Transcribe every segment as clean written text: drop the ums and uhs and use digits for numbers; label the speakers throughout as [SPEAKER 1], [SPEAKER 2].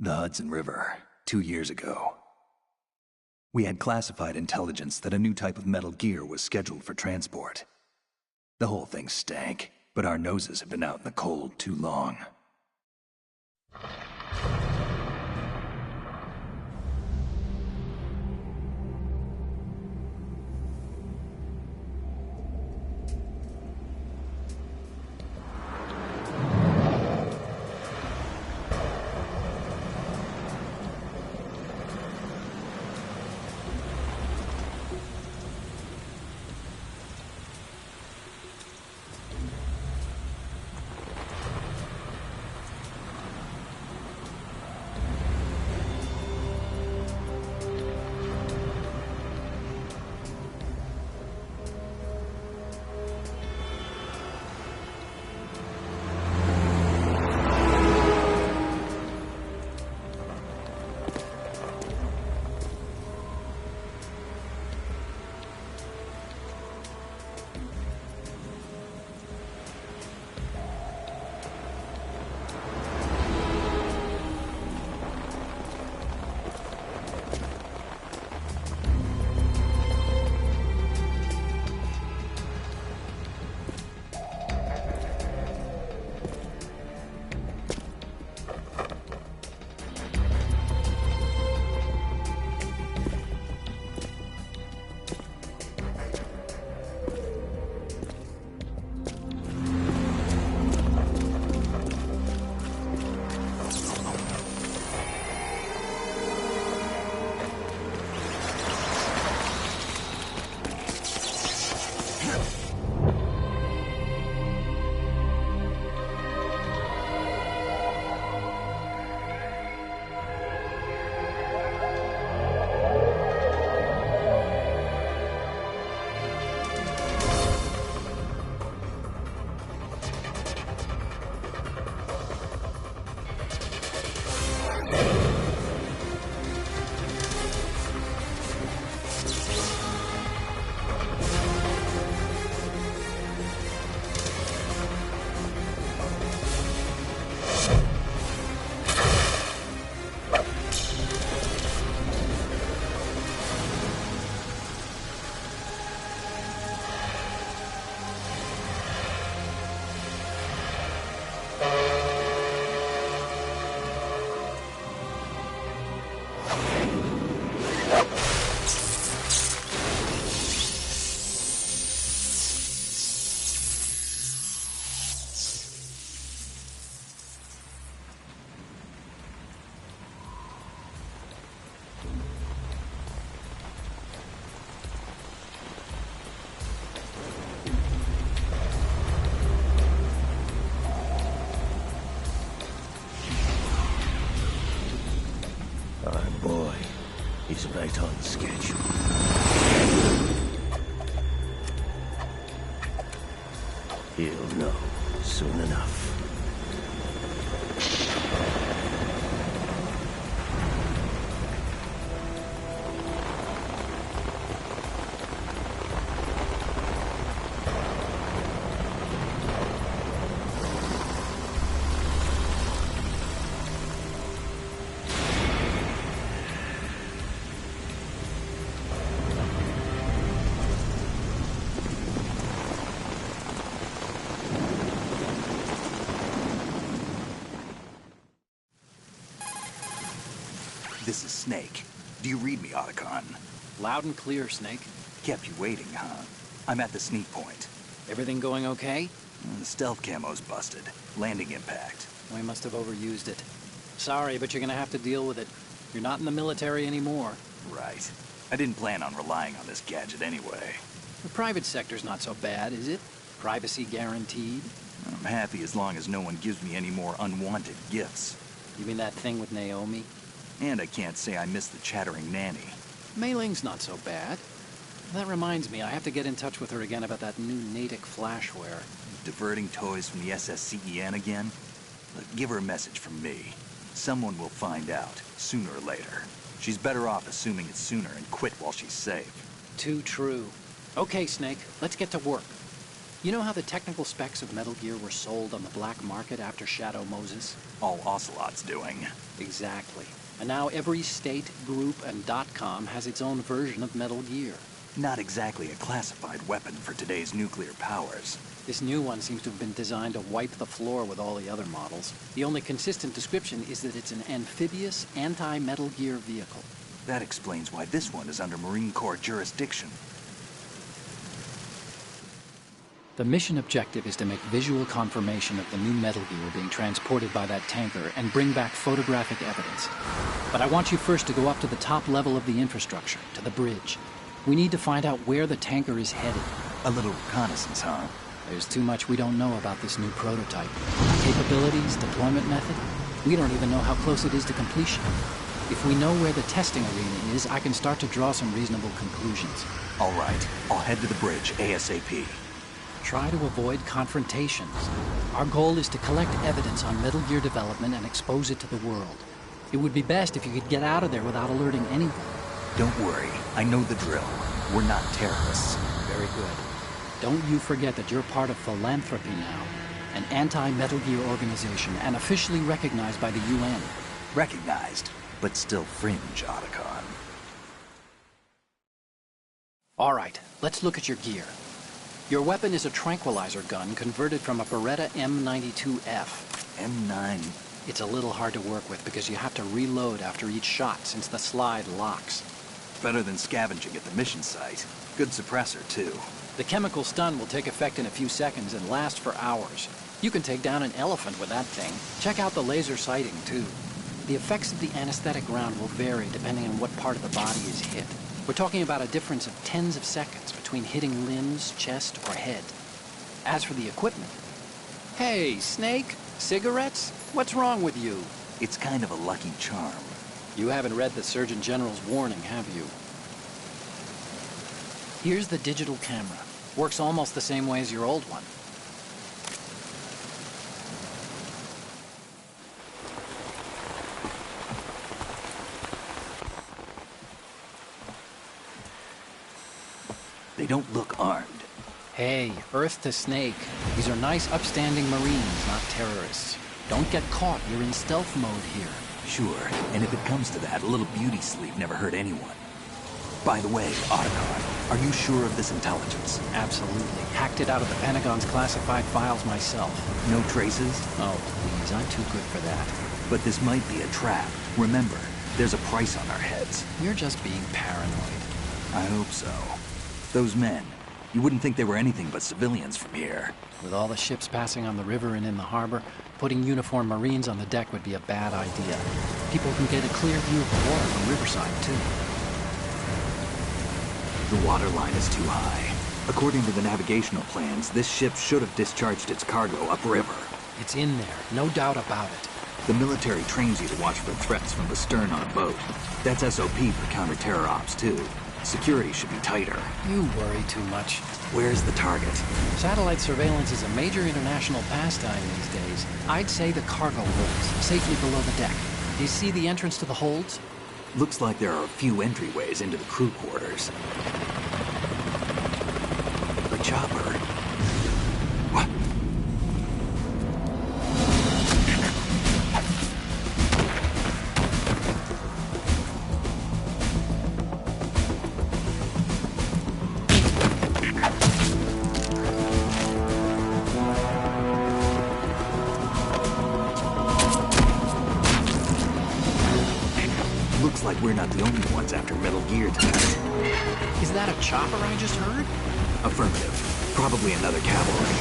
[SPEAKER 1] The Hudson River, 2 years ago. We had classified intelligence that a new type of metal gear was scheduled for transport. The whole thing stank, but our noses had been out in the cold too long.
[SPEAKER 2] He's right on schedule. He'll know soon enough.
[SPEAKER 1] This is Snake. Do you read me, Otacon?
[SPEAKER 3] Loud and clear, Snake.
[SPEAKER 1] Kept you waiting, huh? I'm at the sneak point.
[SPEAKER 3] Everything going okay?
[SPEAKER 1] The stealth camo's busted. Landing impact.
[SPEAKER 3] We must have overused it. Sorry, but you're gonna have to deal with it. You're not in the military anymore.
[SPEAKER 1] Right. I didn't plan on relying on this gadget anyway.
[SPEAKER 3] The private sector's not so bad, is it? Privacy guaranteed?
[SPEAKER 1] I'm happy as long as no one gives me any more unwanted gifts.
[SPEAKER 3] You mean that thing with Naomi?
[SPEAKER 1] And I can't say I miss the chattering nanny.
[SPEAKER 3] Mei Ling's not so bad. That reminds me, I have to get in touch with her again about that new Natick flashware.
[SPEAKER 1] Diverting toys from the SSCEN again? Look, give her a message from me. Someone will find out, sooner or later. She's better off assuming it's sooner and quit while she's safe.
[SPEAKER 3] Too true. Okay, Snake, let's get to work. You know how the technical specs of Metal Gear were sold on the black market after Shadow Moses?
[SPEAKER 1] All Ocelot's doing.
[SPEAKER 3] Exactly. And now every state, group, and .com has its own version of Metal Gear.
[SPEAKER 1] Not exactly a classified weapon for today's nuclear powers.
[SPEAKER 3] This new one seems to have been designed to wipe the floor with all the other models. The only consistent description is that it's an amphibious, anti-Metal Gear vehicle.
[SPEAKER 1] That explains why this one is under Marine Corps jurisdiction.
[SPEAKER 3] The mission objective is to make visual confirmation of the new Metal Gear being transported by that tanker and bring back photographic evidence. But I want you first to go up to the top level of the infrastructure, to the bridge. We need to find out where the tanker is headed.
[SPEAKER 1] A little reconnaissance, huh?
[SPEAKER 3] There's too much we don't know about this new prototype. Capabilities, deployment method. We don't even know how close it is to completion. If we know where the testing arena is, I can start to draw some reasonable conclusions.
[SPEAKER 1] All right, I'll head to the bridge ASAP.
[SPEAKER 3] Try to avoid confrontations. Our goal is to collect evidence on Metal Gear development and expose it to the world. It would be best if you could get out of there without alerting anyone.
[SPEAKER 1] Don't worry, I know the drill. We're not terrorists.
[SPEAKER 3] Very good. Don't you forget that you're part of Philanthropy now, an anti-Metal Gear organization and officially recognized by the UN.
[SPEAKER 1] Recognized, but still fringe, Otacon.
[SPEAKER 3] All right, let's look at your gear. Your weapon is a tranquilizer gun converted from a Beretta M92F.
[SPEAKER 1] M9.
[SPEAKER 3] It's a little hard to work with because you have to reload after each shot since the slide locks.
[SPEAKER 1] Better than scavenging at the mission site. Good suppressor, too.
[SPEAKER 3] The chemical stun will take effect in a few seconds and last for hours. You can take down an elephant with that thing. Check out the laser sighting, too. The effects of the anesthetic round will vary depending on what part of the body is hit. We're talking about a difference of tens of seconds between hitting limbs, chest, or head. As for the equipment... Hey, Snake? Cigarettes? What's wrong with you?
[SPEAKER 1] It's kind of a lucky charm.
[SPEAKER 3] You haven't read the Surgeon General's warning, have you? Here's the digital camera. Works almost the same way as your old one.
[SPEAKER 1] They don't look armed.
[SPEAKER 3] Hey, Earth to Snake. These are nice, upstanding Marines, not terrorists. Don't get caught. You're in stealth mode here.
[SPEAKER 1] Sure, and if it comes to that, a little beauty sleep never hurt anyone. By the way, Otacon, are you sure of this intelligence?
[SPEAKER 3] Absolutely. Hacked it out of the Pentagon's classified files myself.
[SPEAKER 1] No traces?
[SPEAKER 3] Oh, please, I'm too good for that.
[SPEAKER 1] But this might be a trap. Remember, there's a price on our heads.
[SPEAKER 3] You're just being paranoid.
[SPEAKER 1] I hope so. Those men, you wouldn't think they were anything but civilians from here.
[SPEAKER 3] With all the ships passing on the river and in the harbor, putting uniformed Marines on the deck would be a bad idea. People can get a clear view of the water from Riverside, too.
[SPEAKER 1] The water line is too high. According to the navigational plans, this ship should have discharged its cargo upriver.
[SPEAKER 3] It's in there, no doubt about it.
[SPEAKER 1] The military trains you to watch for threats from the stern on a boat. That's SOP for counter-terror ops, too. Security should be tighter.
[SPEAKER 3] You worry too much.
[SPEAKER 1] Where's the target?
[SPEAKER 3] Satellite surveillance is a major international pastime these days. I'd say the cargo holds, safely below the deck. Do you see the entrance to the holds?
[SPEAKER 1] Looks like there are a few entryways into the crew quarters. The chopper. What? Looks like we're not the only ones after Metal Gear tonight.
[SPEAKER 3] Is that a chopper I just heard?
[SPEAKER 1] Affirmative. Probably another cavalry.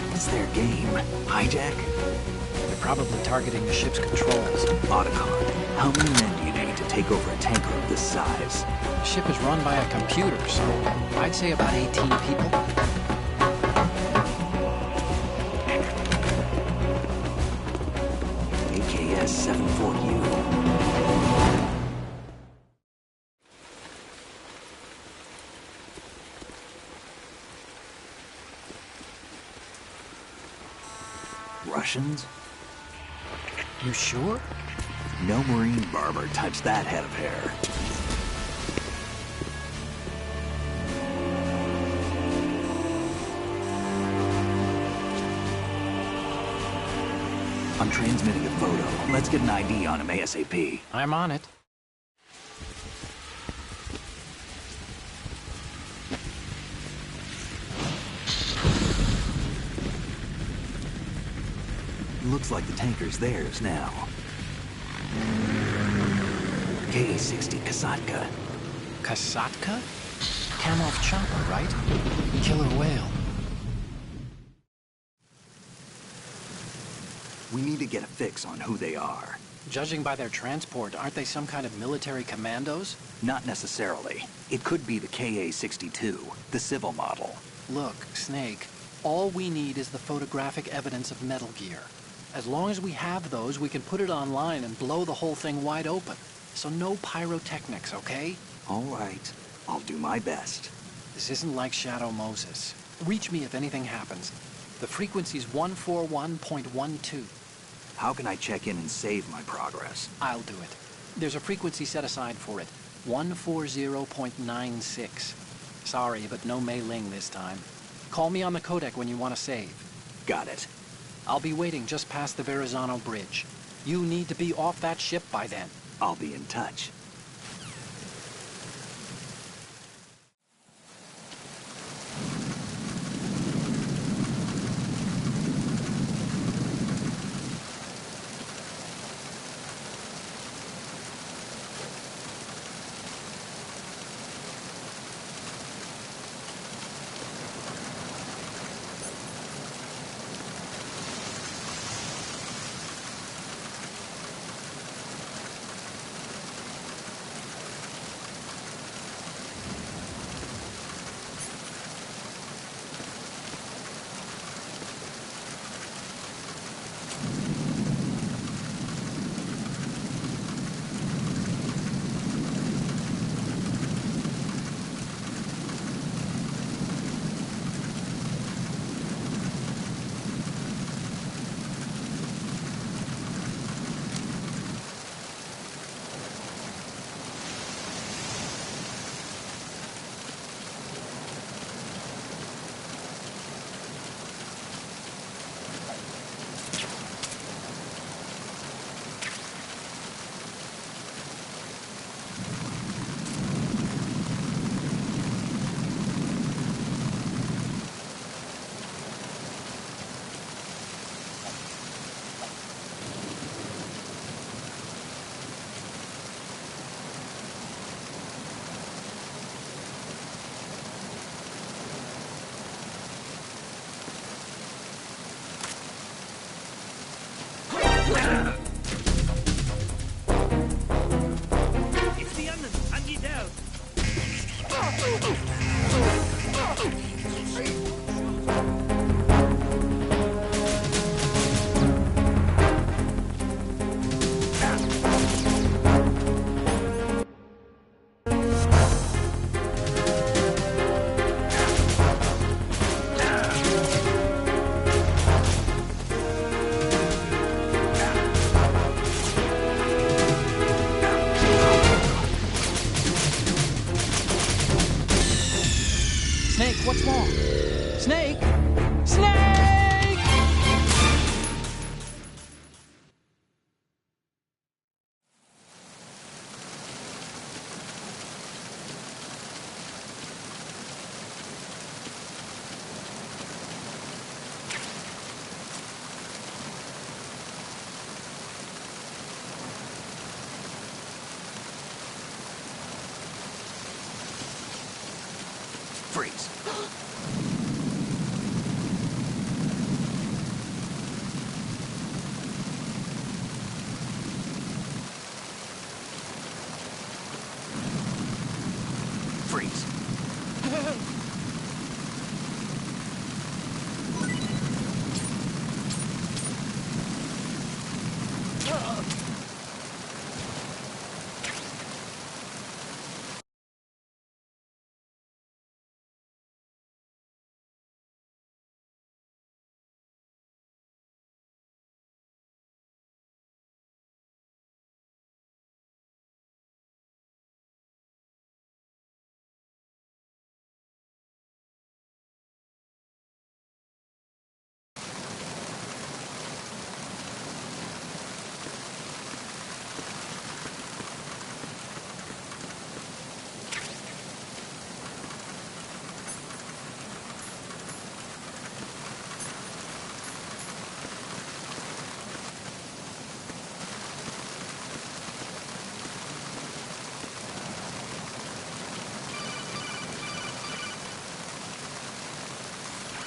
[SPEAKER 1] What's their game? Hijack?
[SPEAKER 3] They're probably targeting the ship's controls.
[SPEAKER 1] Otacon, how many men do you need to take over a tanker of this size?
[SPEAKER 3] The ship is run by a computer, so I'd say about 18 people.
[SPEAKER 1] AKS-74U. Russians?
[SPEAKER 3] You sure?
[SPEAKER 1] No Marine barber touched that head of hair. I'm transmitting a photo. Let's get an ID on him ASAP.
[SPEAKER 3] I'm on it.
[SPEAKER 1] Looks like the tanker's theirs now. KA-60 Kasatka.
[SPEAKER 3] Kasatka? Kamov chopper, right? Killer whale.
[SPEAKER 1] We need to get a fix on who they are.
[SPEAKER 3] Judging by their transport, aren't they some kind of military commandos?
[SPEAKER 1] Not necessarily. It could be the KA-62, the civil model.
[SPEAKER 3] Look, Snake, all we need is the photographic evidence of Metal Gear. As long as we have those, we can put it online and blow the whole thing wide open. So no pyrotechnics, okay?
[SPEAKER 1] All right. I'll do my best.
[SPEAKER 3] This isn't like Shadow Moses. Reach me if anything happens. The frequency's 141.12.
[SPEAKER 1] How can I check in and save my progress?
[SPEAKER 3] I'll do it. There's a frequency set aside for it. 140.96. Sorry, but no Mei Ling this time. Call me on the codec when you want to save.
[SPEAKER 1] Got it.
[SPEAKER 3] I'll be waiting just past the Verrazano Bridge. You need to be off that ship by then.
[SPEAKER 1] I'll be in touch.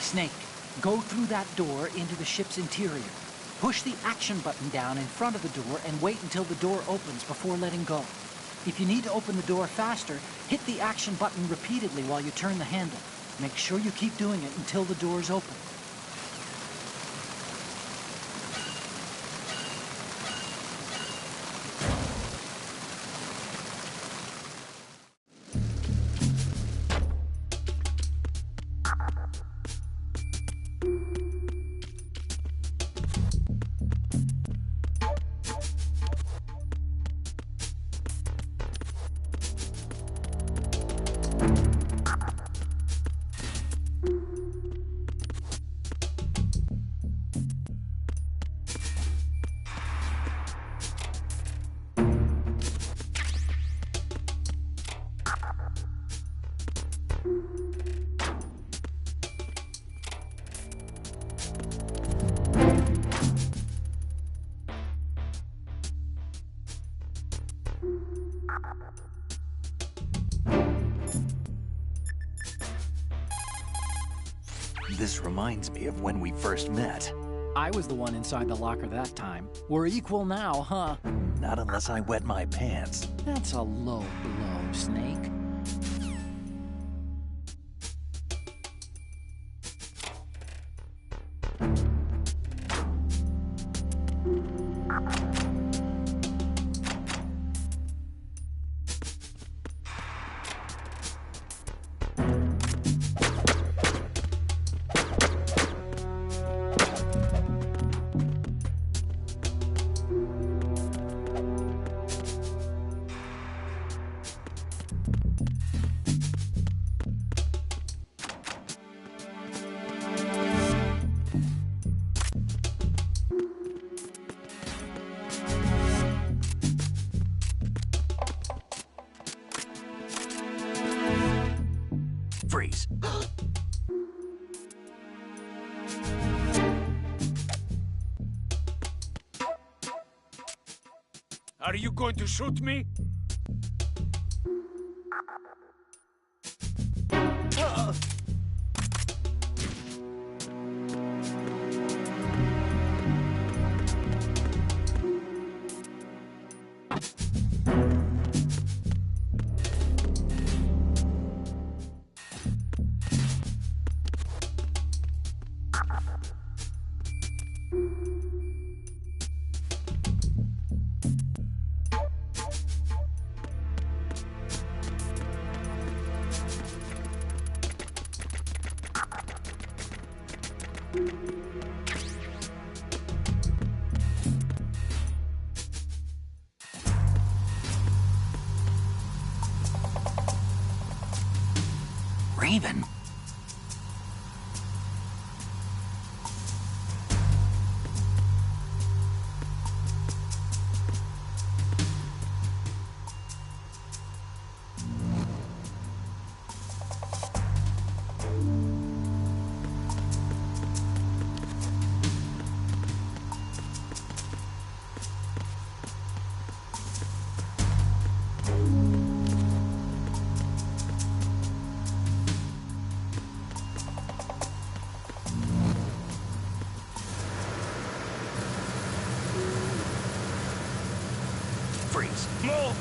[SPEAKER 4] Snake, go through that door into the ship's interior. Push the action button down in front of the door and wait until the door opens before letting go. If you need to open the door faster, hit the action button repeatedly while you turn the handle. Make sure you keep doing it until the door's open.
[SPEAKER 1] This reminds me of when we first met.
[SPEAKER 3] I was the one inside the locker that time. We're equal now, huh?
[SPEAKER 1] Not unless I wet my pants.
[SPEAKER 3] That's a low blow, Snake.
[SPEAKER 1] Freeze.
[SPEAKER 5] Are you going to shoot me?
[SPEAKER 1] Raven. Freeze.
[SPEAKER 5] Move!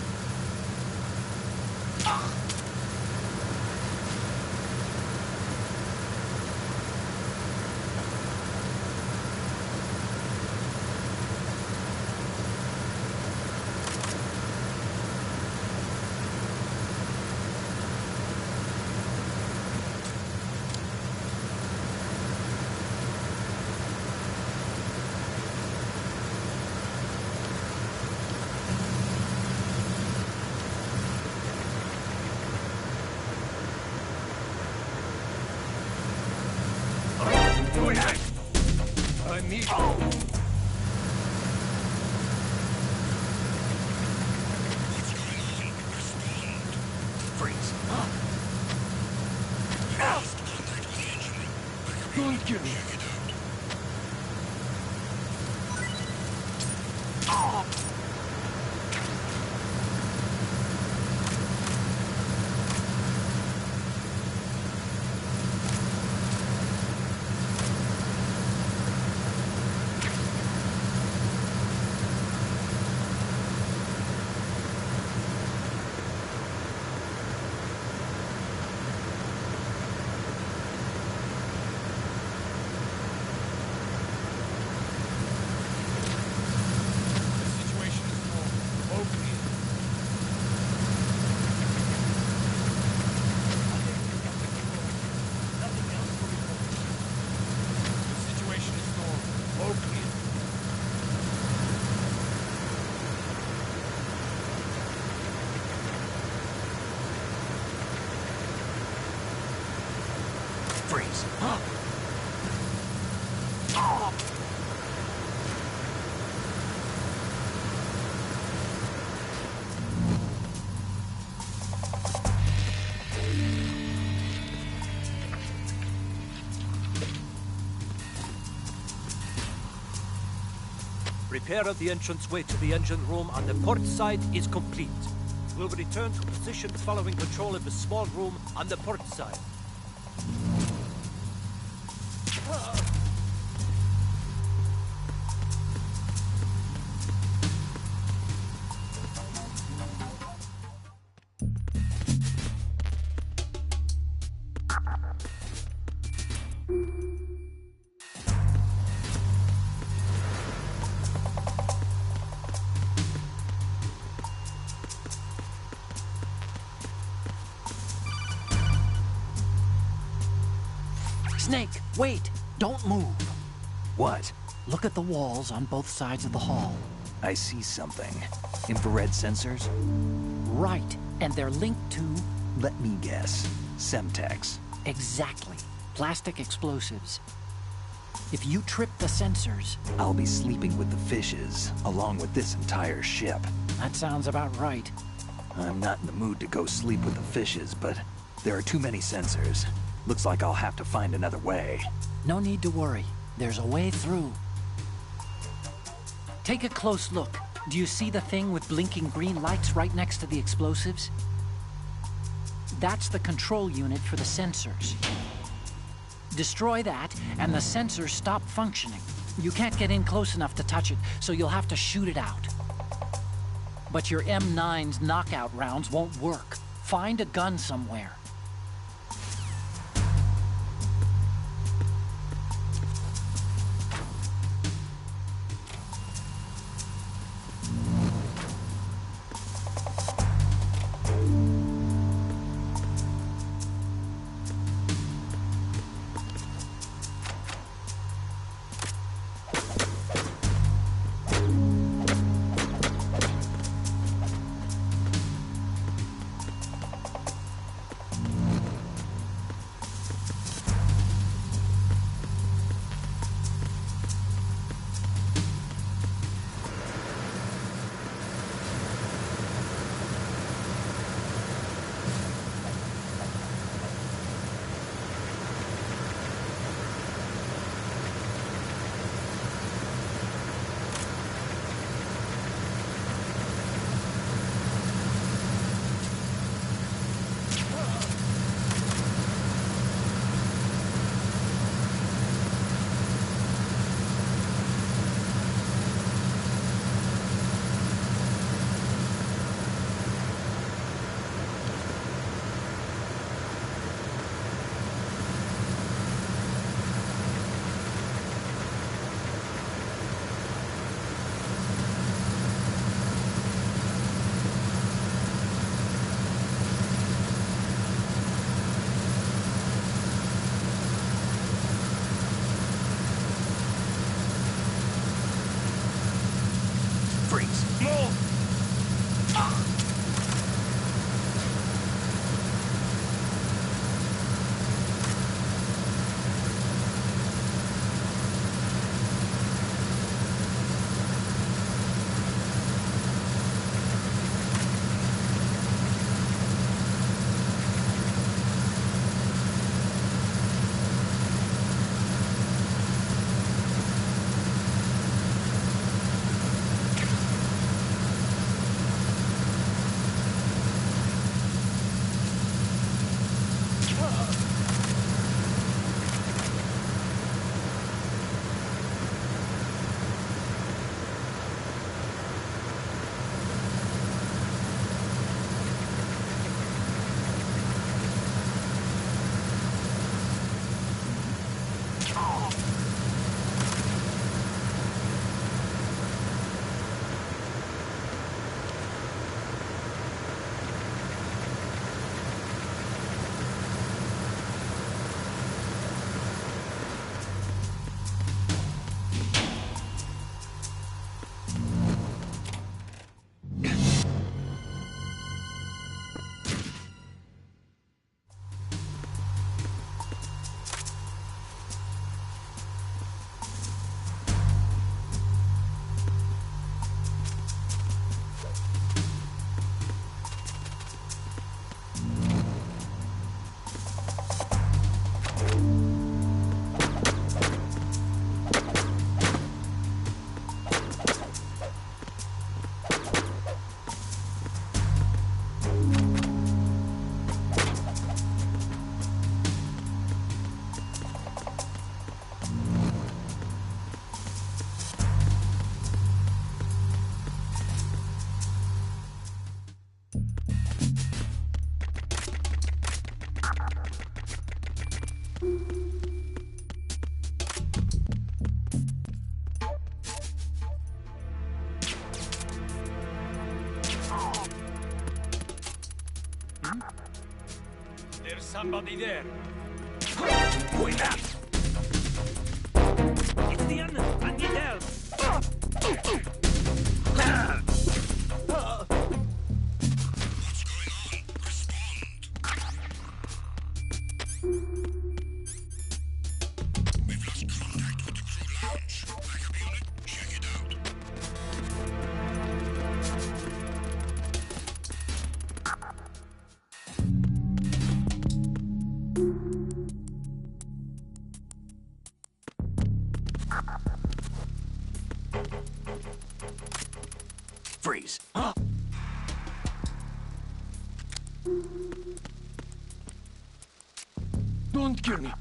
[SPEAKER 5] I need
[SPEAKER 1] Freeze.
[SPEAKER 5] Don't kill me.
[SPEAKER 6] Repair of the entranceway to the engine room on the port side is complete. We'll return to position following control of the small room on the port side.
[SPEAKER 4] Snake, wait! Don't move!
[SPEAKER 1] What?
[SPEAKER 4] Look at the walls on both sides of the hall.
[SPEAKER 1] I see something. Infrared sensors?
[SPEAKER 4] Right, and they're linked to...
[SPEAKER 1] Let me guess. Semtex.
[SPEAKER 4] Exactly. Plastic explosives. If you trip the sensors...
[SPEAKER 1] I'll be sleeping with the fishes, along with this entire ship.
[SPEAKER 4] That sounds about right.
[SPEAKER 1] I'm not in the mood to go sleep with the fishes, but there are too many sensors. Looks like I'll have to find another way.
[SPEAKER 4] No need to worry. There's a way through. Take a close look. Do you see the thing with blinking green lights right next to the explosives? That's the control unit for the sensors. Destroy that, and the sensors stop functioning. You can't get in close enough to touch it, so you'll have to shoot it out. But your M9's knockout rounds won't work. Find a gun somewhere.
[SPEAKER 5] There's somebody there.
[SPEAKER 6] It's the end. I need help.
[SPEAKER 1] Freeze.
[SPEAKER 5] Don't kill me.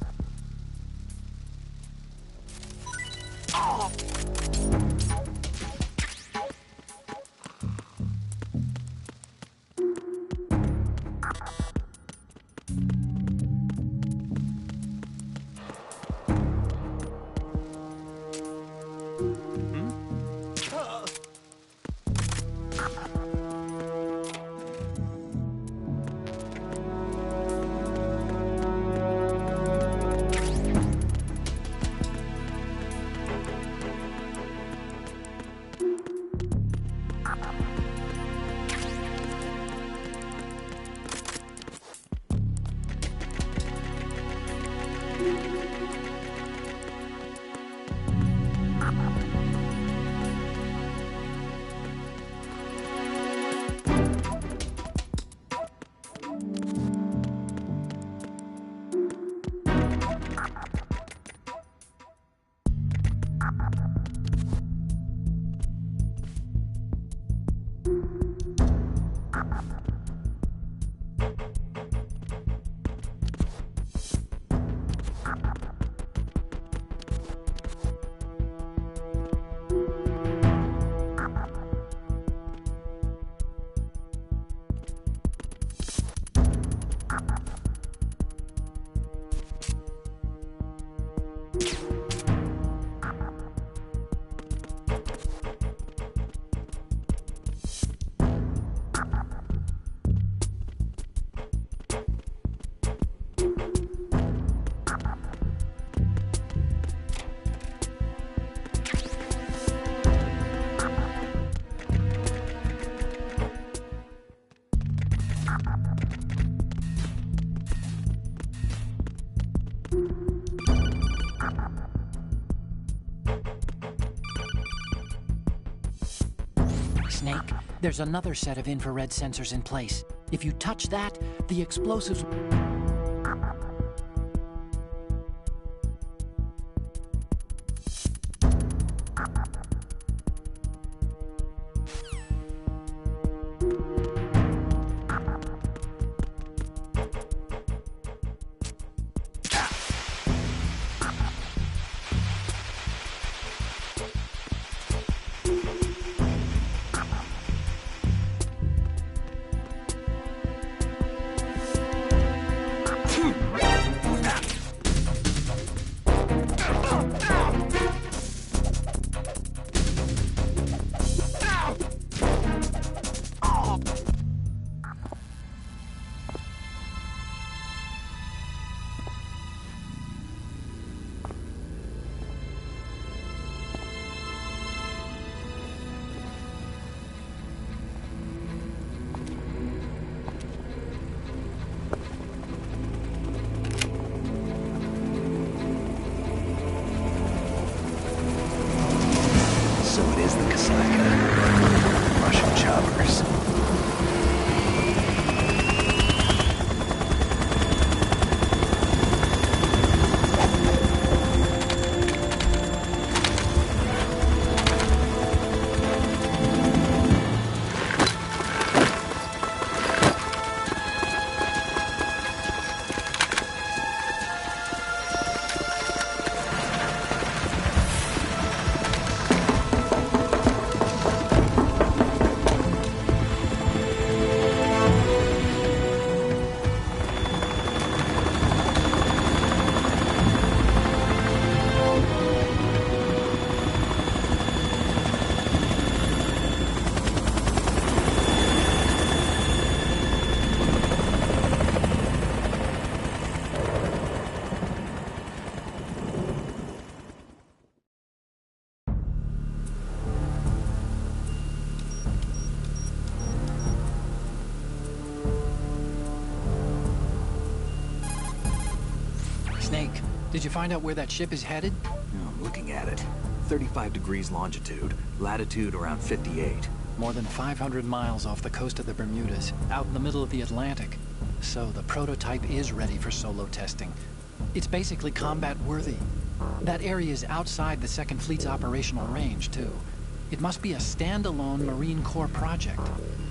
[SPEAKER 4] Snake, there's another set of infrared sensors in place. If you touch that, the explosives...
[SPEAKER 1] So it is the Kasaka. Russian choppers.
[SPEAKER 3] Snake, did you find out where that ship is headed?
[SPEAKER 1] I'm looking at it. 35 degrees longitude, latitude around 58.
[SPEAKER 3] More than 500 miles off the coast of the Bermudas, out in the middle of the Atlantic. So the prototype is ready for solo testing. It's basically combat-worthy. That area is outside the Second Fleet's operational range, too. It must be a standalone Marine Corps project,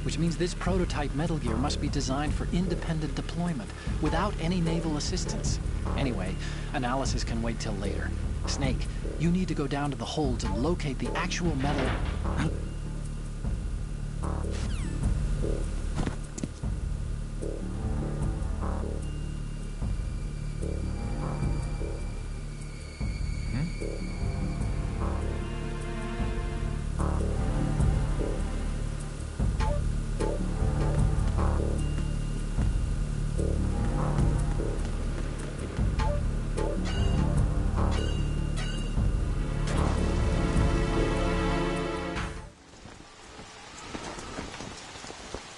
[SPEAKER 3] which means this prototype Metal Gear must be designed for independent deployment, without any naval assistance. Anyway, analysis can wait till later. Snake, you need to go down to the holds and locate the actual metal...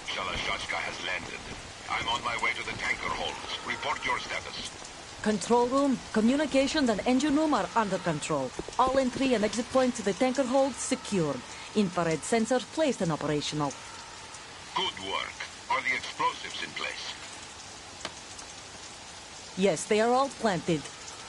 [SPEAKER 7] Shalashashka has landed. I'm on my way to the tanker holds. Report your status.
[SPEAKER 8] Control room, communications and engine room are under control. All entry and exit points to the tanker holds secured. Infrared sensors placed and operational.
[SPEAKER 7] Good work. Are the explosives in place?
[SPEAKER 8] Yes, they are all planted.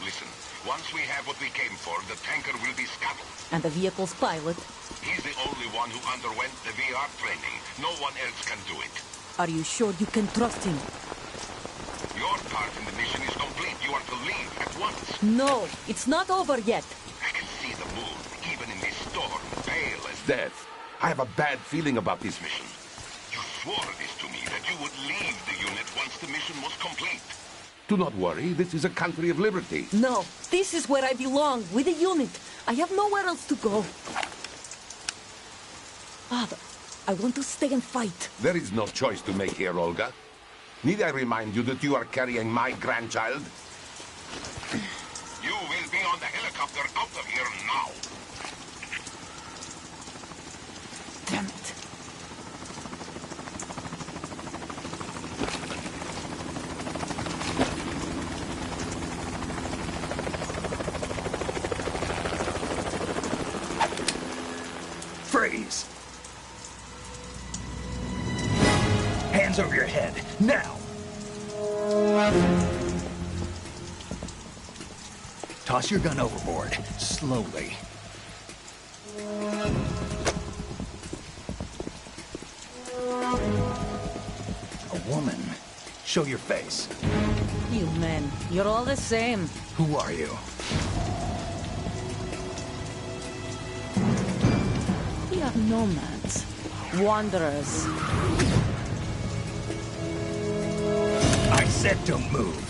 [SPEAKER 7] Listen, once we have what we came for, the tanker will be scuttled.
[SPEAKER 8] And the vehicle's pilot?
[SPEAKER 7] He's the only one who underwent the VR training. No one else can do it.
[SPEAKER 8] Are you sure you can trust him?
[SPEAKER 7] Your part in the mission is complete. You are to leave at once.
[SPEAKER 8] No, it's not over yet.
[SPEAKER 7] I can see the moon, even in this storm, pale as death. I have a bad feeling about this mission. You swore this to me, that you would leave the unit once the mission was complete. Do not worry, this is a country of liberty.
[SPEAKER 8] No, this is where I belong, with the unit. I have nowhere else to go. Father, I want to stay and fight.
[SPEAKER 7] There is no choice to make here, Olga. Need I remind you that you are carrying my grandchild? You will be on the helicopter out of here now.
[SPEAKER 8] Damn it.
[SPEAKER 1] Freeze! Hands over your head, now! Toss your gun overboard, slowly. A woman. Show your face.
[SPEAKER 8] You men, you're all the same.
[SPEAKER 1] Who are you?
[SPEAKER 8] We are nomads. Wanderers.
[SPEAKER 1] I said don't move.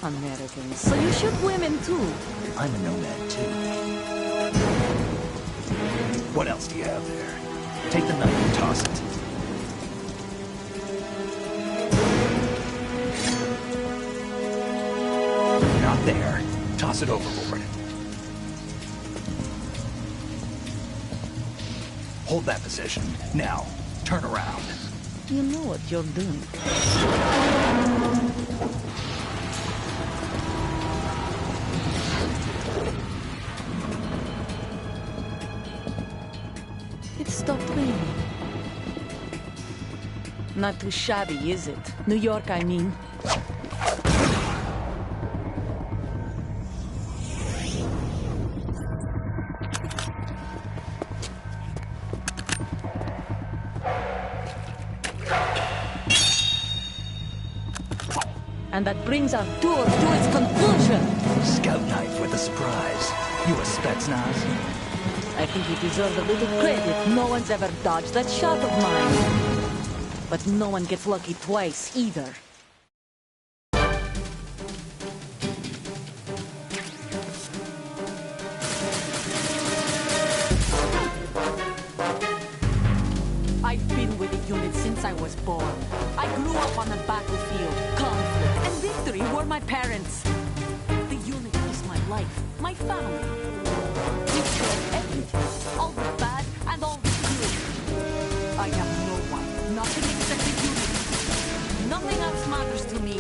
[SPEAKER 8] Americans. So you shoot women too.
[SPEAKER 1] I'm a nomad too. What else do you have there? Take the knife and toss it. Not there. Toss it overboard. Hold that position. Now, turn around.
[SPEAKER 8] You know what you're doing. It stopped raining. Not too shabby, is it? New York, I mean. And that brings our tour to its conclusion.
[SPEAKER 1] Scout knife with a surprise. You a Spetsnaz?
[SPEAKER 8] I think you deserve a little credit. No one's ever dodged that shot of mine. But no one gets lucky twice, either. I've been with the unit since I was born. I grew up on the battlefield. Conflict and victory were my parents. The unit is my life, my family. We share everything, all the bad and all the good. I have no one, nothing except the unit. Nothing else matters to me.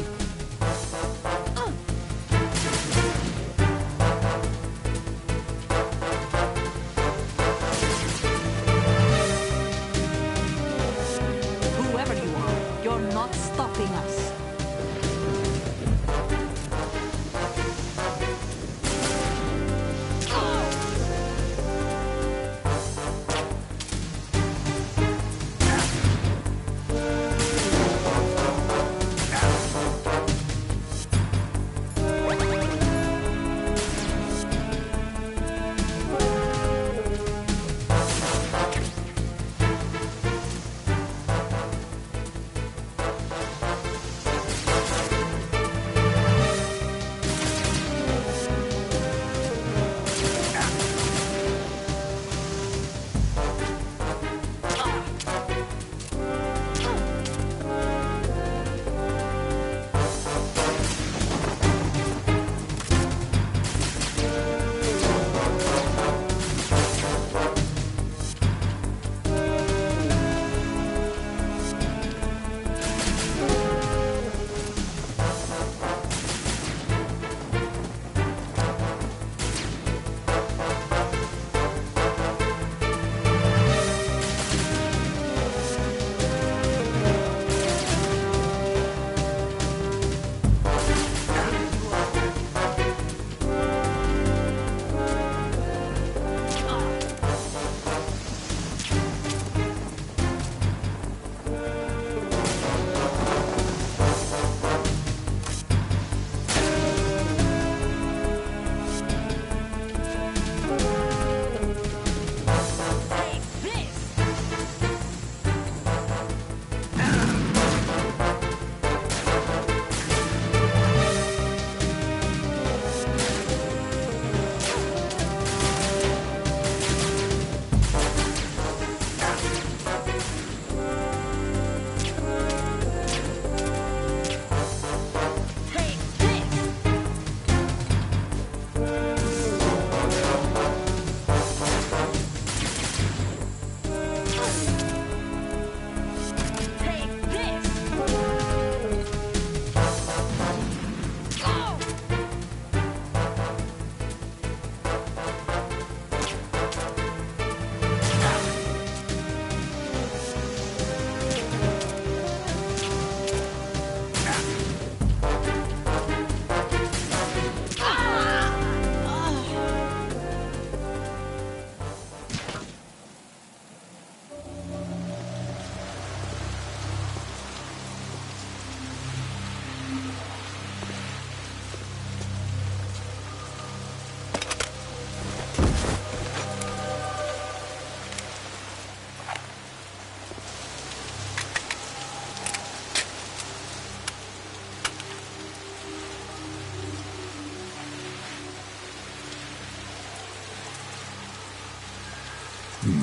[SPEAKER 1] Cipher.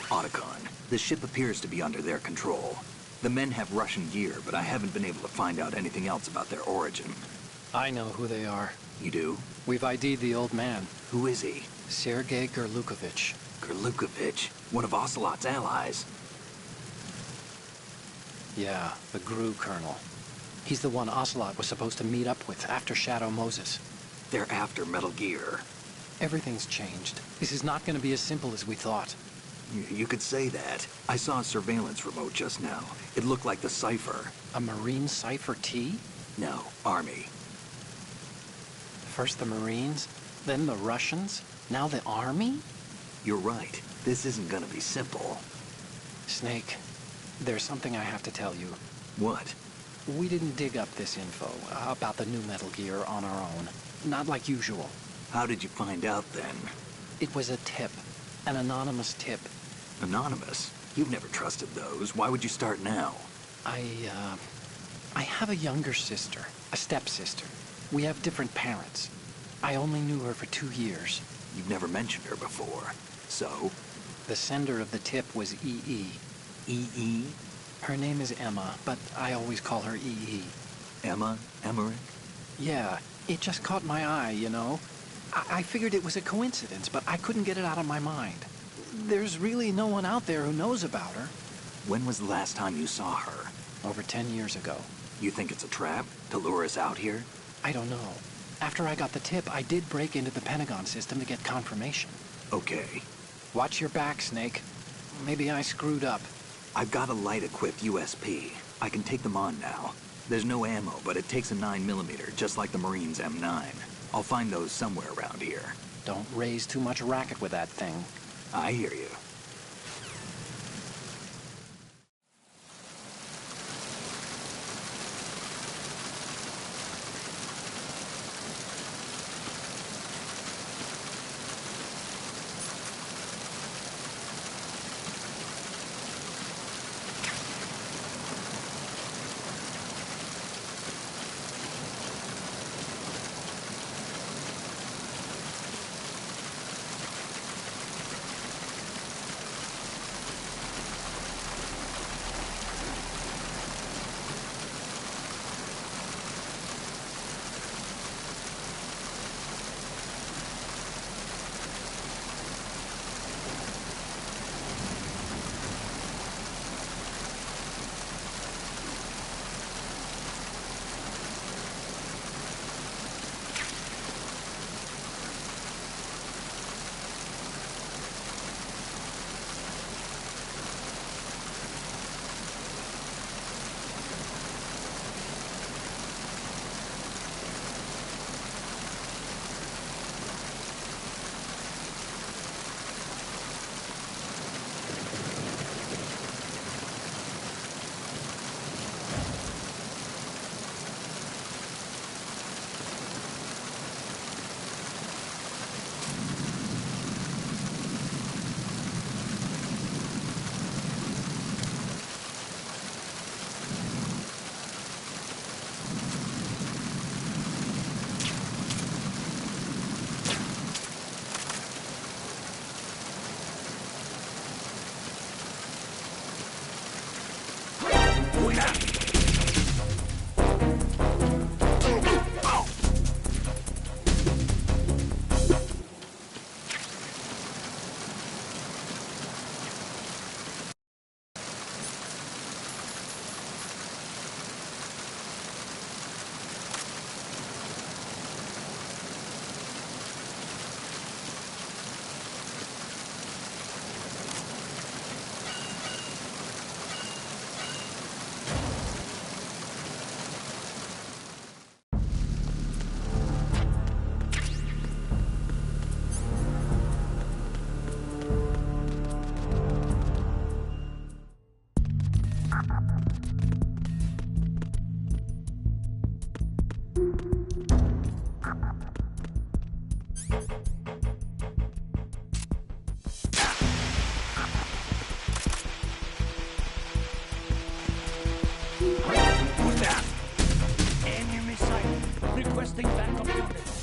[SPEAKER 1] Otacon, the ship appears to be under their control. The men have Russian gear, but I haven't been able to find out anything else about their origin.
[SPEAKER 3] I know who they are.
[SPEAKER 1] You do?
[SPEAKER 3] We've ID'd the old man,
[SPEAKER 1] Who is he?
[SPEAKER 3] Sergei Gerlukovich.
[SPEAKER 1] Gerlukovich, one of Ocelot's allies.
[SPEAKER 3] Yeah, the GRU colonel. He's the one Ocelot was supposed to meet up with after Shadow Moses.
[SPEAKER 1] They're after Metal Gear.
[SPEAKER 3] Everything's changed. This is not going to be as simple as we thought.
[SPEAKER 1] You could say that. I saw a surveillance remote just now. It looked like the Cipher.
[SPEAKER 3] A Marine Cipher T?
[SPEAKER 1] No, Army.
[SPEAKER 3] First the Marines, then the Russians, now the Army?
[SPEAKER 1] You're right. This isn't gonna be simple.
[SPEAKER 3] Snake, there's something I have to tell you.
[SPEAKER 1] What?
[SPEAKER 3] We didn't dig up this info about the new Metal Gear on our own. Not like usual.
[SPEAKER 1] How did you find out then?
[SPEAKER 3] It was a tip. An anonymous tip.
[SPEAKER 1] Anonymous? You've never trusted those. Why would you start now?
[SPEAKER 3] I have a younger sister, a stepsister. We have different parents. I only knew her for 2 years.
[SPEAKER 1] You've never mentioned her before. So?
[SPEAKER 3] The sender of the tip was EE.
[SPEAKER 1] EE?
[SPEAKER 3] Her name is Emma, but I always call her EE.
[SPEAKER 1] Emma? Emmerich?
[SPEAKER 3] Yeah, it just caught my eye, you know? I figured it was a coincidence, but I couldn't get it out of my mind. There's really no one out there who knows about her.
[SPEAKER 1] When was the last time you saw her?
[SPEAKER 3] Over 10 years ago.
[SPEAKER 1] You think it's a trap? To lure us out here?
[SPEAKER 3] I don't know. After I got the tip, I did break into the Pentagon system to get confirmation.
[SPEAKER 1] Okay.
[SPEAKER 3] Watch your back, Snake. Maybe I screwed up.
[SPEAKER 1] I've got a light-equipped USP. I can take them on now. There's no ammo, but it takes a 9mm, just like the Marines' M9. I'll find those somewhere around here.
[SPEAKER 3] Don't raise too much racket with that thing.
[SPEAKER 1] I hear you.
[SPEAKER 6] Who's there? Enemy sight. Requesting backup units.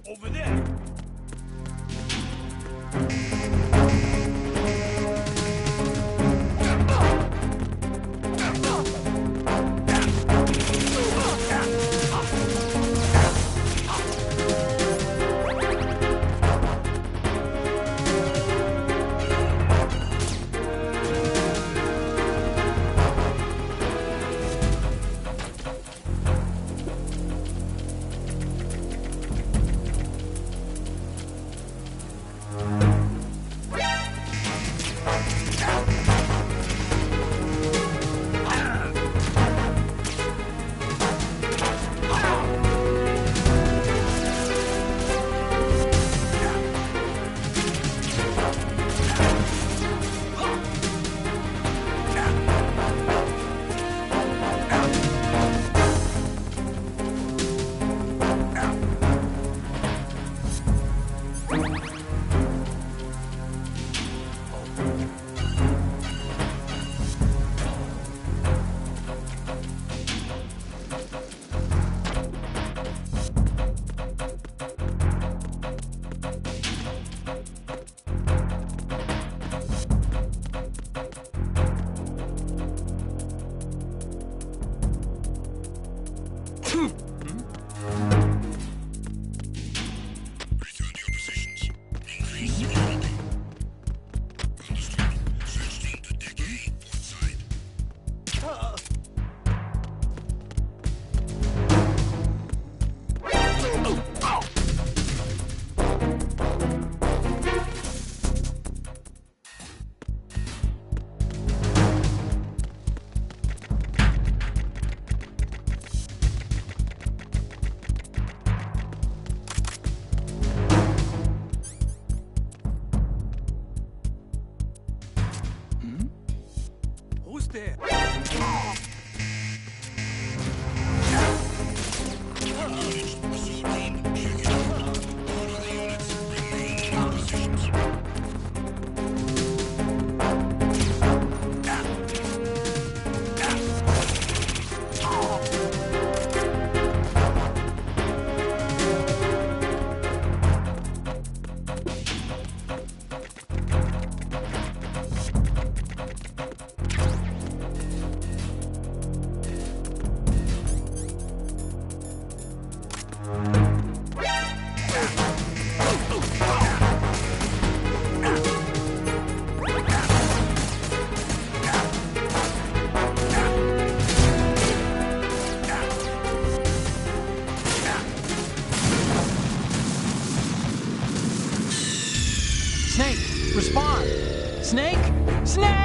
[SPEAKER 6] Over there. Who's there?
[SPEAKER 4] Snake, respond! Snake? Snake!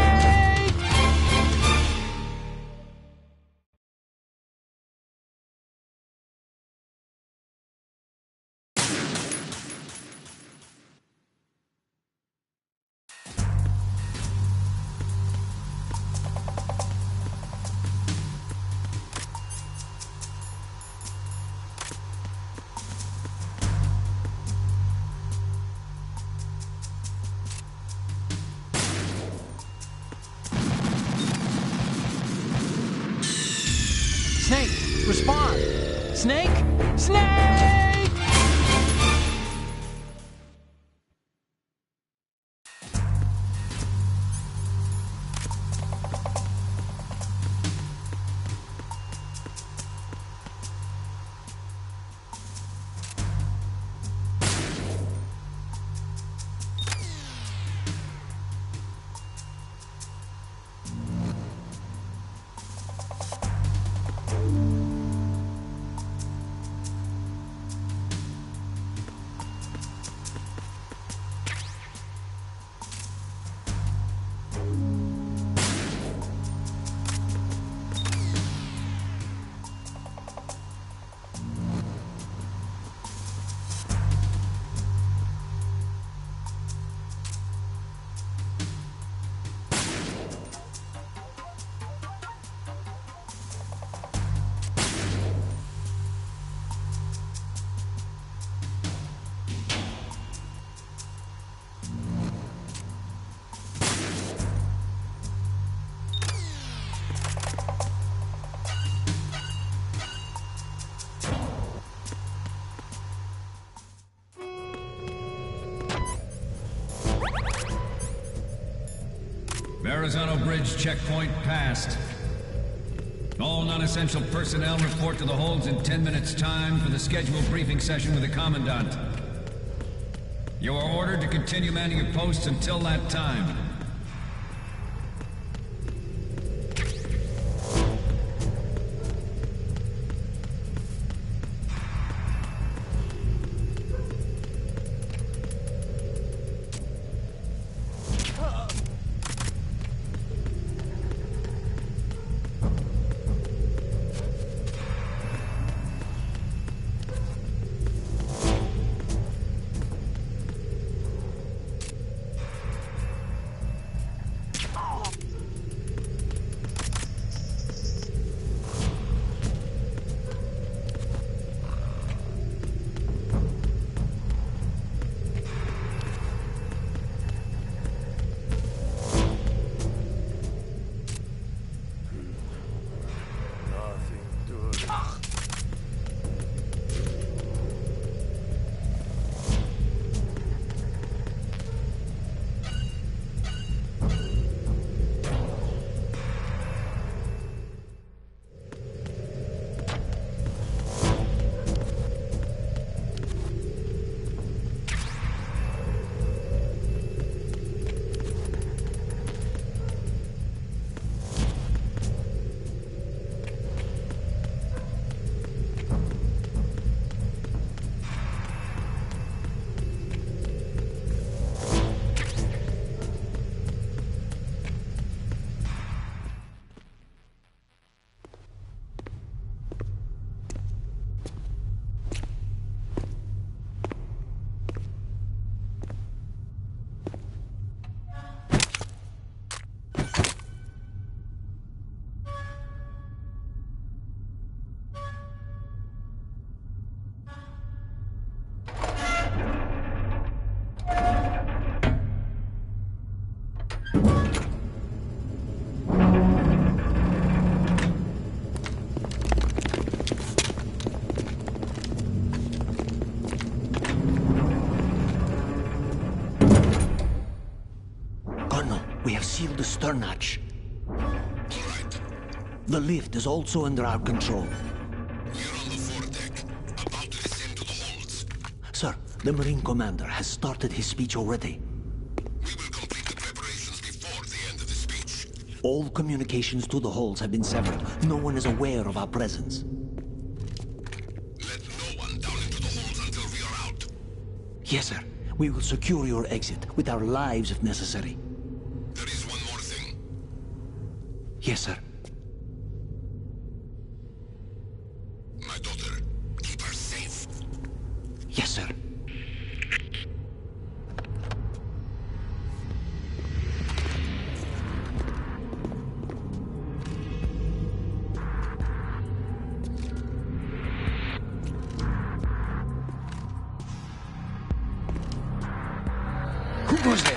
[SPEAKER 4] Snake, respond! Snake? Snake!
[SPEAKER 9] Verrazano Bridge checkpoint passed. All non-essential personnel report to the holds in 10 minutes' time for the scheduled briefing session with the Commandant. You are ordered to continue manning your posts until that time.
[SPEAKER 2] We have sealed the stern hatch. The lift is also under our control.
[SPEAKER 7] We're on the foredeck, about to descend to the holds.
[SPEAKER 2] Sir, the Marine Commander has started his speech already.
[SPEAKER 7] We will complete the preparations before the end of the speech.
[SPEAKER 2] All communications to the holds have been severed. No one is aware of our presence.
[SPEAKER 7] Let no one down into the holds until we are out.
[SPEAKER 2] Yes, sir. We will secure your exit, with our lives if necessary.
[SPEAKER 7] There is one more thing.
[SPEAKER 2] Yes, sir.
[SPEAKER 7] My daughter, keep her safe.
[SPEAKER 2] Yes, sir.
[SPEAKER 3] Who goes there?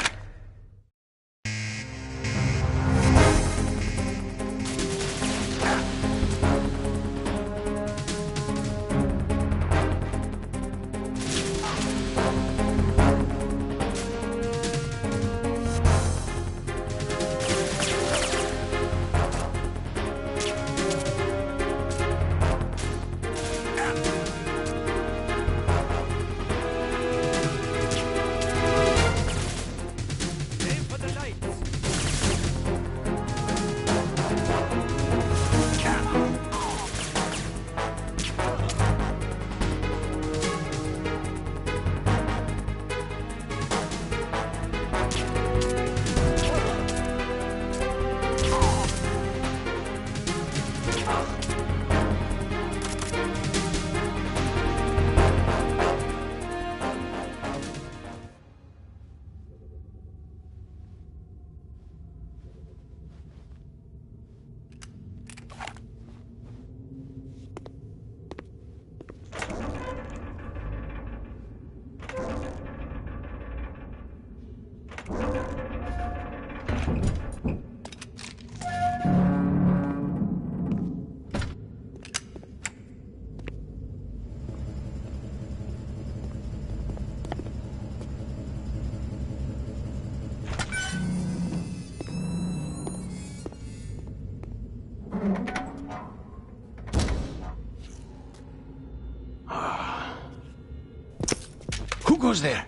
[SPEAKER 2] goes there?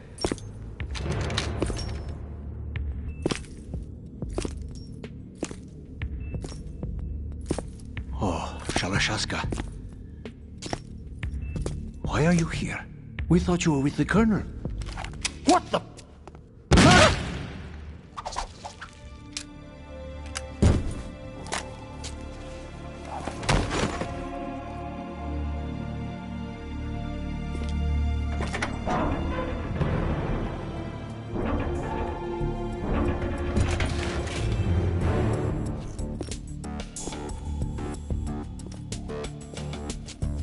[SPEAKER 2] Oh, Shalashaska. Why are you here? We thought you were with the Colonel. What the...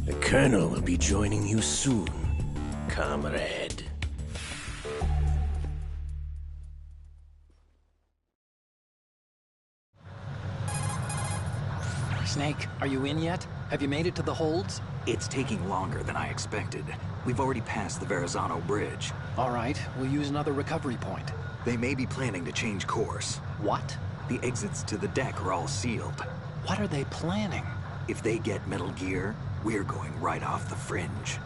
[SPEAKER 10] The Colonel will be joining you soon, comrade.
[SPEAKER 3] Snake, are you in yet? Have you made it to the holds?
[SPEAKER 1] It's taking longer than I expected. We've already passed the Verrazano Bridge.
[SPEAKER 3] All right, we'll use another recovery point.
[SPEAKER 1] They may be planning to change course.
[SPEAKER 3] What?
[SPEAKER 1] The exits to the deck are all sealed.
[SPEAKER 3] What are they planning?
[SPEAKER 1] If they get Metal Gear, we're going right off the fringe.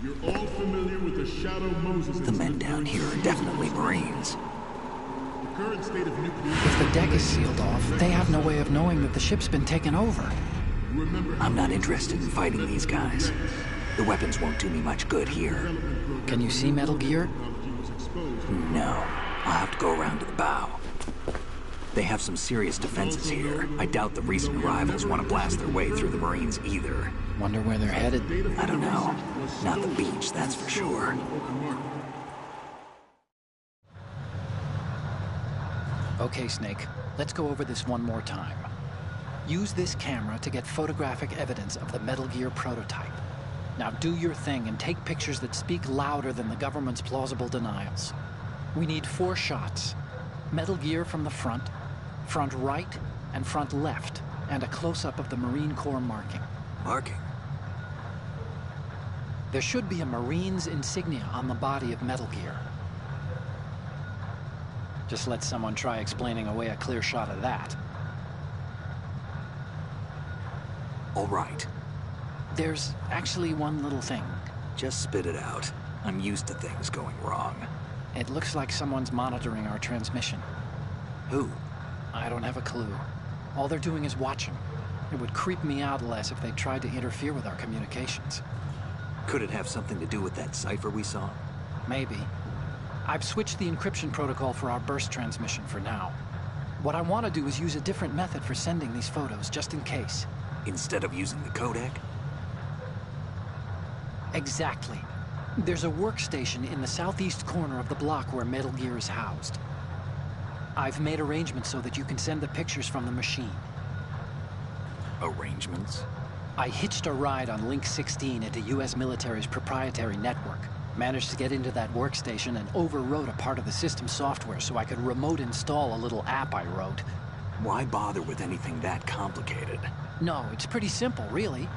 [SPEAKER 11] You're all familiar with the Shadow Moses.
[SPEAKER 1] The men down here are definitely Marines.
[SPEAKER 11] The current state of nuclear...
[SPEAKER 3] If the deck is sealed off, they have no way of knowing that the ship's been taken over.
[SPEAKER 1] I'm not interested in fighting these guys. The weapons won't do me much good here.
[SPEAKER 3] Can you see Metal Gear?
[SPEAKER 1] No. I'll have to go around to the bow. They have some serious defenses here. I doubt the recent arrivals want to blast their way through the Marines either.
[SPEAKER 3] Wonder where they're headed?
[SPEAKER 1] I don't know. Not the beach, that's for sure.
[SPEAKER 3] Okay, Snake. Let's go over this one more time. Use this camera to get photographic evidence of the Metal Gear prototype. Now do your thing and take pictures that speak louder than the government's plausible denials. We need 4 shots. Metal Gear from the front right, and front left, and a close-up of the Marine Corps marking.
[SPEAKER 1] Marking?
[SPEAKER 3] There should be a Marine's insignia on the body of Metal Gear. Just let someone try explaining away a clear shot of that.
[SPEAKER 1] All right.
[SPEAKER 3] There's actually one little thing.
[SPEAKER 1] Just spit it out. I'm used to things going wrong.
[SPEAKER 3] It looks like someone's monitoring our transmission.
[SPEAKER 1] Who?
[SPEAKER 3] I don't have a clue. All they're doing is watching. It would creep me out less if they tried to interfere with our communications.
[SPEAKER 1] Could it have something to do with that cipher we saw?
[SPEAKER 3] Maybe. I've switched the encryption protocol for our burst transmission for now. What I want to do is use a different method for sending these photos, just in case.
[SPEAKER 1] Instead of using the codec?
[SPEAKER 3] Exactly. There's a workstation in the southeast corner of the block where Metal Gear is housed. I've made arrangements so that you can send the pictures from the machine.
[SPEAKER 1] Arrangements?
[SPEAKER 3] I hitched a ride on Link 16 into U.S. military's proprietary network. Managed to get into that workstation and overwrote a part of the system software so I could remote install a little app I wrote.
[SPEAKER 1] Why bother with anything that complicated?
[SPEAKER 3] No, it's pretty simple, really.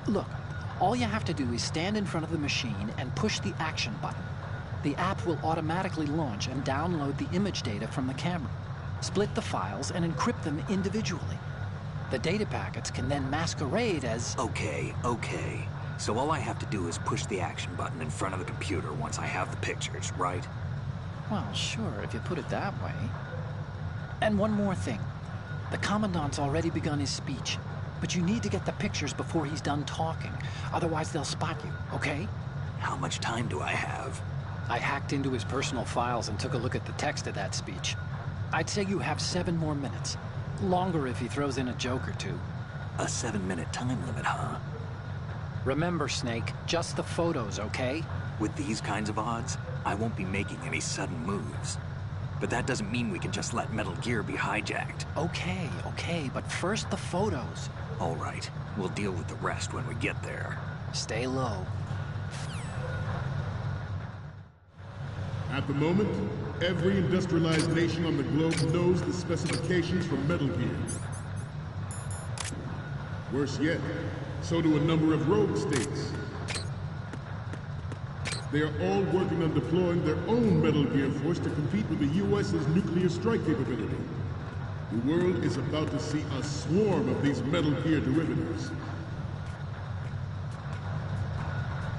[SPEAKER 3] Look, all you have to do is stand in front of the machine and push the action button. The app will automatically launch and download the image data from the camera, split the files, and encrypt them individually. The data packets can then masquerade as...
[SPEAKER 1] Okay. So all I have to do is push the action button in front of the computer once I have the pictures, right?
[SPEAKER 3] Well, sure, if you put it that way. And one more thing. The Commandant's already begun his speech, but you need to get the pictures before he's done talking. Otherwise, they'll spot you, okay?
[SPEAKER 1] How much time do I have?
[SPEAKER 3] I hacked into his personal files and took a look at the text of that speech. I'd say you have 7 more minutes. Longer if he throws in a joke or two.
[SPEAKER 1] A 7-minute time limit, huh?
[SPEAKER 3] Remember, Snake, just the photos, okay?
[SPEAKER 1] With these kinds of odds, I won't be making any sudden moves. But that doesn't mean we can just let Metal Gear be hijacked.
[SPEAKER 3] Okay, but first the photos.
[SPEAKER 1] All right, we'll deal with the rest when we get there.
[SPEAKER 3] Stay low.
[SPEAKER 11] At the moment, every industrialized nation on the globe knows the specifications for Metal Gear. Worse yet, so do a number of rogue states. They are all working on deploying their own Metal Gear force to compete with the U.S.'s nuclear strike capability. The world is about to see a swarm of these Metal Gear derivatives.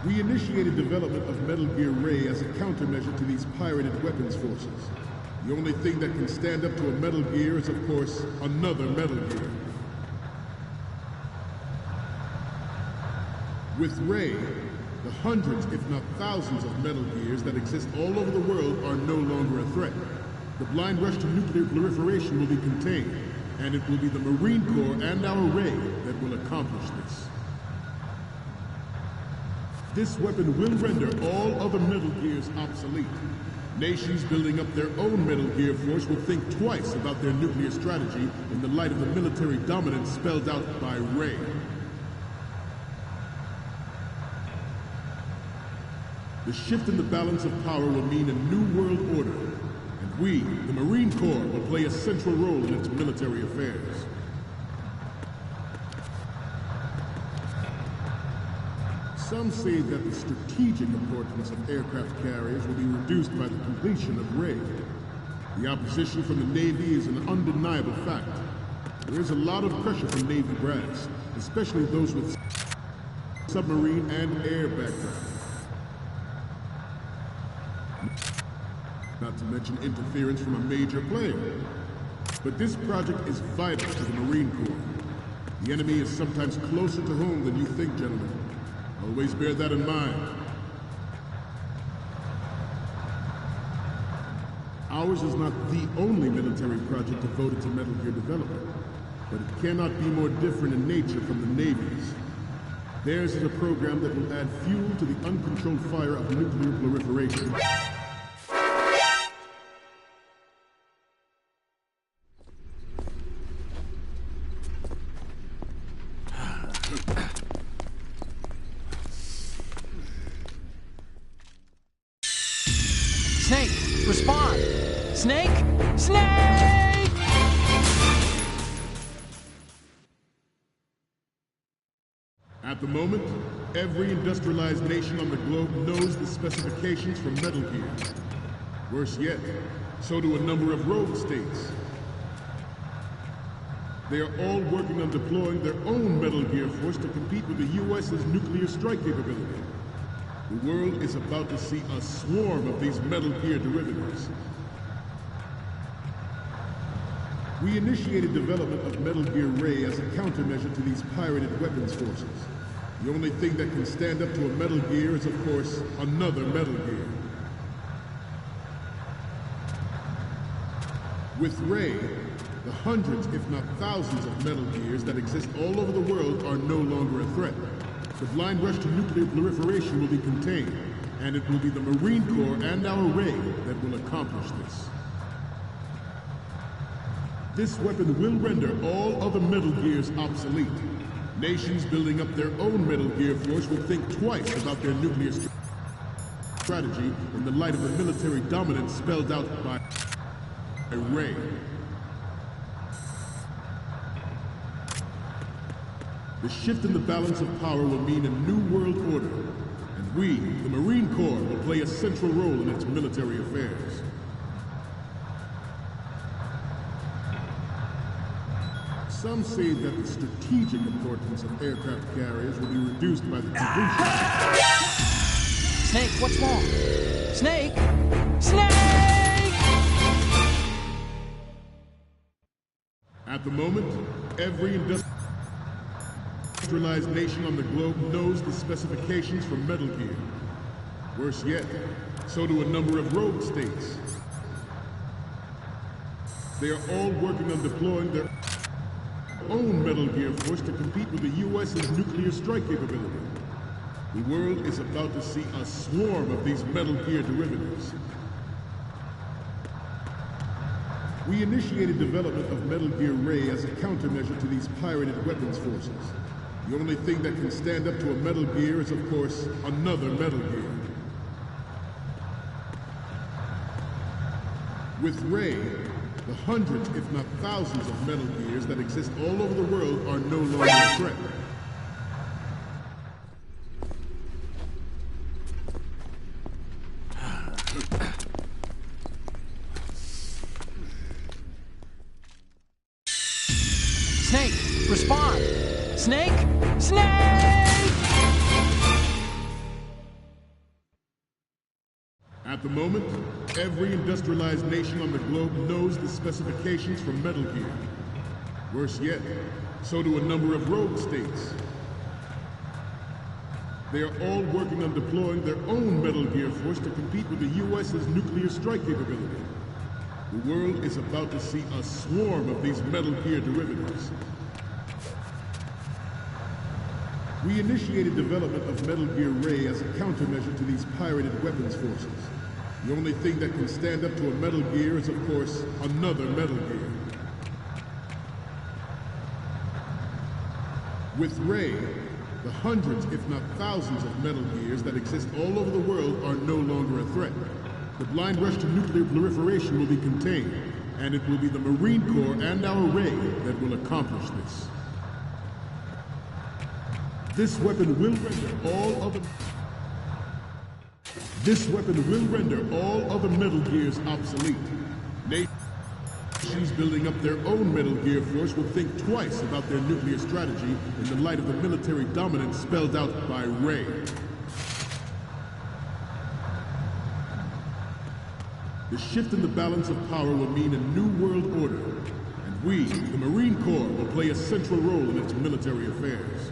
[SPEAKER 11] We initiated development of Metal Gear Ray as a countermeasure to these pirated weapons forces. The only thing that can stand up to a Metal Gear is, of course, another Metal Gear. With Ray, the hundreds, if not thousands, of Metal Gears that exist all over the world are no longer a threat. The blind rush to nuclear proliferation will be contained, and it will be the Marine Corps and our Ray that will accomplish this. This weapon will render all other Metal Gears obsolete. Nations building up their own Metal Gear force will think twice about their nuclear strategy in the light of the military dominance spelled out by Ray. The shift in the balance of power will mean a new world order, and we, the Marine Corps, will play a central role in its military affairs. Some say that the strategic importance of aircraft carriers will be reduced by the completion of Ray. The opposition from the Navy is an undeniable fact. There is a lot of pressure from Navy brass, especially those with submarine and air background. Not to mention interference from a major player. But this project is vital to the Marine Corps. The enemy is sometimes closer to home than you think, gentlemen. Always bear that in mind. Ours is not the only military project devoted to Metal Gear development, but it cannot be more different in nature from the Navy's. Theirs is a program that will add fuel to the uncontrolled fire of nuclear proliferation.
[SPEAKER 4] Snake, respond! Snake! Snake!
[SPEAKER 11] At the moment, every industrialized nation on the globe knows the specifications for Metal Gear. Worse yet, so do a number of rogue states. They are all working on deploying their own Metal Gear force to compete with the U.S.'s nuclear strike capability. The world is about to see a swarm of these Metal Gear derivatives. We initiated development of Metal Gear Ray as a countermeasure to these pirated weapons forces. The only thing that can stand up to a Metal Gear is, of course, another Metal Gear. With Ray, the hundreds, if not thousands, of Metal Gears that exist all over the world are no longer a threat. The blind rush to nuclear proliferation will be contained, and it will be the Marine Corps and our Ray that will accomplish this. This weapon will render all other Metal Gears obsolete. Nations building up their own Metal Gear force will think twice about their nuclear strategy in the light of the military dominance spelled out by Ray. The shift in the balance of power will mean a new world order, and we, the Marine Corps, will play a central role in its military affairs. Some say that the strategic importance of aircraft carriers will be reduced by the completion.
[SPEAKER 4] Snake, what's wrong? Snake! Snake!
[SPEAKER 11] At the moment, every industrialized nation on the globe knows the specifications for Metal Gear. Worse yet, so do a number of rogue states. They are all working on deploying their own Metal Gear force to compete with the U.S.'s nuclear strike capability. The world is about to see a swarm of these Metal Gear derivatives. We initiated development of Metal Gear Ray as a countermeasure to these pirated weapons forces. The only thing that can stand up to a Metal Gear is, of course, another Metal Gear. With Ray, the hundreds, if not thousands, of Metal Gears that exist all over the world are no longer a threat.
[SPEAKER 4] Snake, respond! Snake! Snake!
[SPEAKER 11] At the moment, every industrialized nation on the globe knows the specifications for Metal Gear. Worse yet, so do a number of rogue states. They are all working on deploying their own Metal Gear force to compete with the US's nuclear strike capability. The world is about to see a swarm of these Metal Gear derivatives. We initiated development of Metal Gear Ray as a countermeasure to these pirated weapons forces. The only thing that can stand up to a Metal Gear is, of course, another Metal Gear. With Ray, the hundreds, if not thousands, of Metal Gears that exist all over the world are no longer a threat. The blind rush to nuclear proliferation will be contained, and it will be the Marine Corps and our Ray that will accomplish this. This weapon will render all other Metal Gears obsolete. Nations building up their own Metal Gear force will think twice about their nuclear strategy in the light of the military dominance spelled out by Ray. The shift in the balance of power will mean a new world order, and we, the Marine Corps, will play a central role in its military affairs.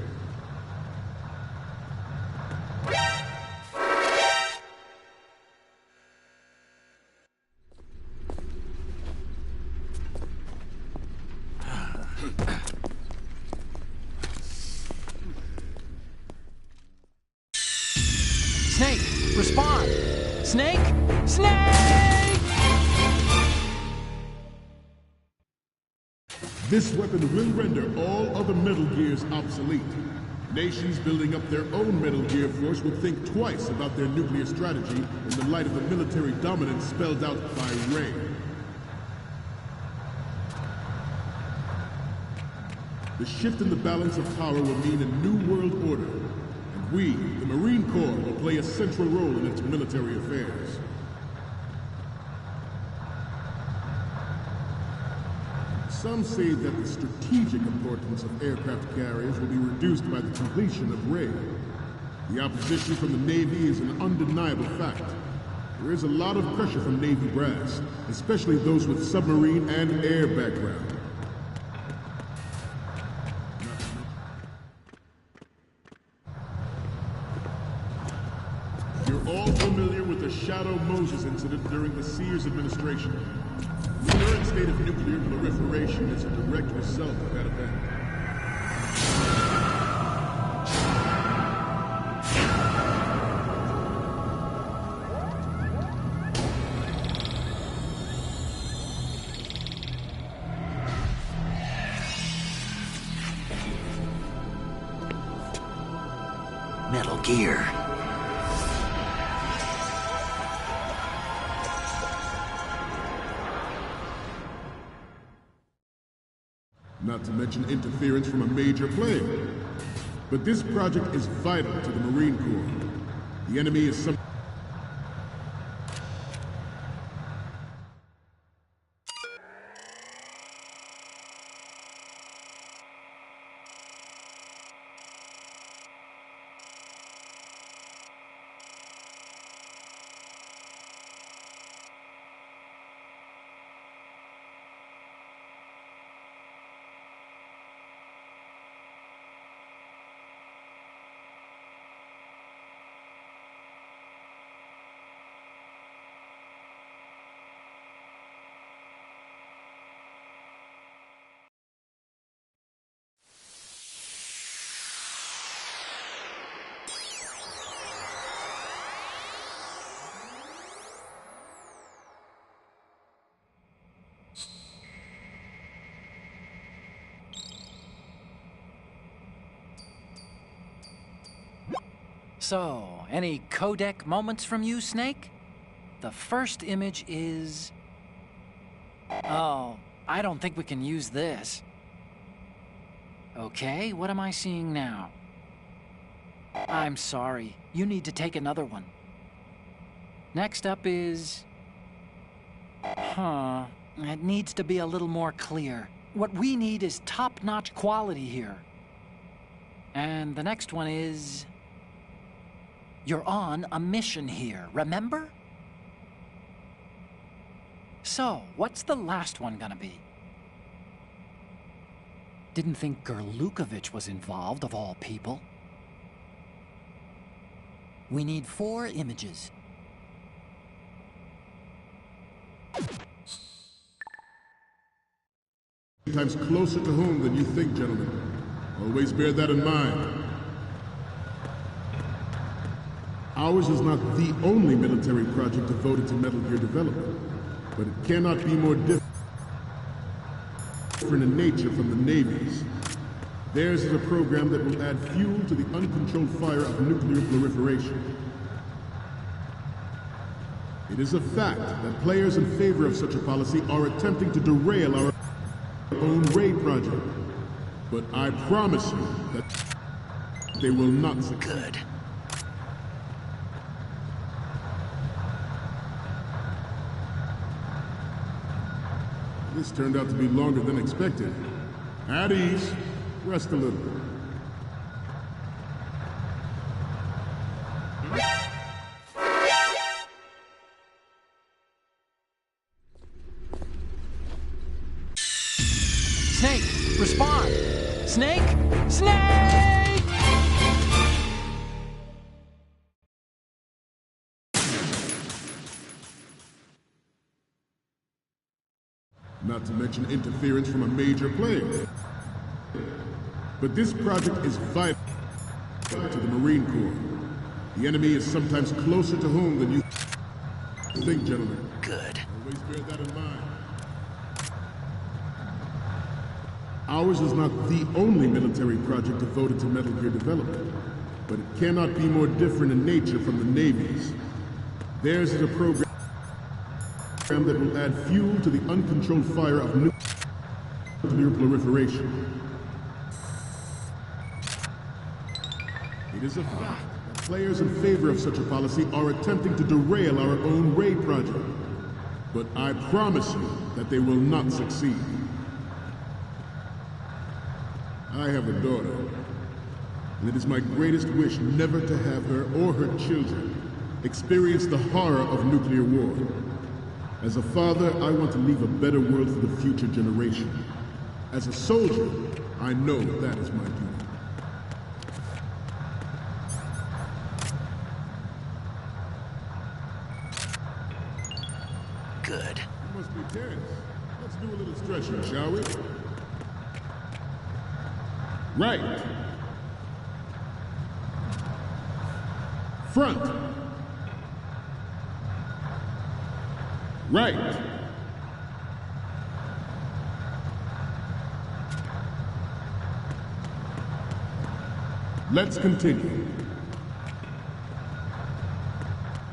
[SPEAKER 4] Snake, respond! Snake! Snake!
[SPEAKER 11] This weapon will render all other Metal Gears obsolete. Nations building up their own Metal Gear force will think twice about their nuclear strategy in the light of the military dominance spelled out by Ray. The shift in the balance of power will mean a new world order, and we, the Marine Corps, will play a central role in its military affairs. Some say that the strategic importance of aircraft carriers will be reduced by the completion of Ray. The opposition from the Navy is an undeniable fact. There is a lot of pressure from Navy brass, especially those with submarine and air background. You're all familiar with the Shadow Moses incident during the Sears administration. The current state of nuclear proliferation is a direct result of that event.
[SPEAKER 2] Metal Gear.
[SPEAKER 11] Not to mention interference from a major player. But this project is vital to the Marine Corps. The enemy is some...
[SPEAKER 4] So, any codec moments from you, Snake? The first image is... Oh, I don't think we can use this. Okay, what am I seeing now? I'm sorry, you need to take another one. Next up is... It needs to be a little more clear. What we need is top-notch quality here. And the next one is... You're on a mission here, remember? So, what's the last one gonna be? Didn't think Gerlukovich was involved, of all people. We need 4 images.
[SPEAKER 11] Sometimes closer to home than you think, gentlemen. Always bear that in mind. Ours is not the only military project devoted to Metal Gear development, but it cannot be more different in nature from the Navy's. Theirs is a program that will add fuel to the uncontrolled fire of nuclear proliferation. It is a fact that players in favor of such a policy are attempting to derail our own Ray project. But I promise you that they will not succeed. This turned out to be longer than expected. At ease. Rest a little.
[SPEAKER 4] Snake, respond! Snake! Snake!
[SPEAKER 11] Not to mention interference from a major player. But this project is vital to the Marine Corps. The enemy is sometimes closer to home than you think, gentlemen.
[SPEAKER 10] Good.
[SPEAKER 11] Always bear that in mind. Ours is not the only military project devoted to Metal Gear development, but it cannot be more different in nature from the Navy's. Theirs is a program that will add fuel to the uncontrolled fire of nuclear proliferation. It is a fact that players in favor of such a policy are attempting to derail our own Ray project. But I promise you that they will not succeed. I have a daughter, and it is my greatest wish never to have her or her children experience the horror of nuclear war. As a father, I want to leave a better world for the future generation. As a soldier, I know that is my duty.
[SPEAKER 10] Good.
[SPEAKER 11] You must be tense. Let's do a little stretching, shall we? Right. Front. Right. Let's continue.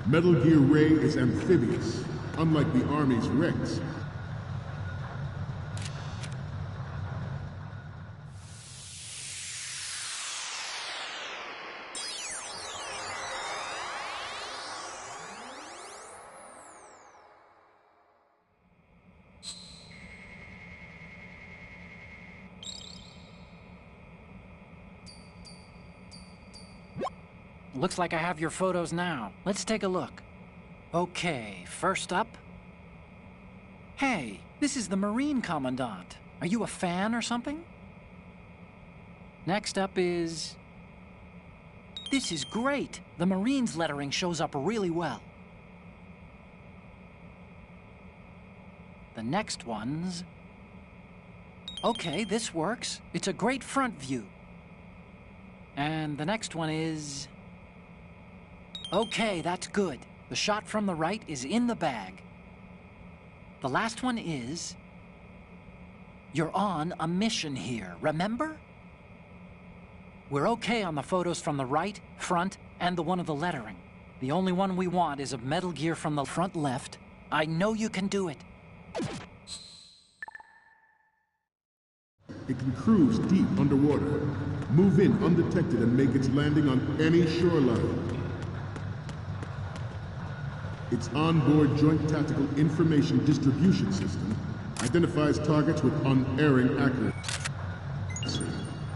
[SPEAKER 11] Metal Gear Ray is amphibious, unlike the Army's Rex.
[SPEAKER 4] Looks like I have your photos now. Let's take a look. Okay, first up. Hey, this is the Marine Commandant. Are you a fan or something? Next up is... This is great. The Marines lettering shows up really well. The next one's... Okay, this works. It's a great front view. And the next one is... Okay, that's good. The shot from the right is in the bag. The last one is... You're on a mission here, remember? We're okay on the photos from the right, front, and the one of the lettering. The only one we want is of Metal Gear from the front left. I know you can do it.
[SPEAKER 11] It can cruise deep underwater, move in undetected, and make its landing on any shoreline. Its onboard Joint Tactical Information Distribution System identifies targets with unerring accuracy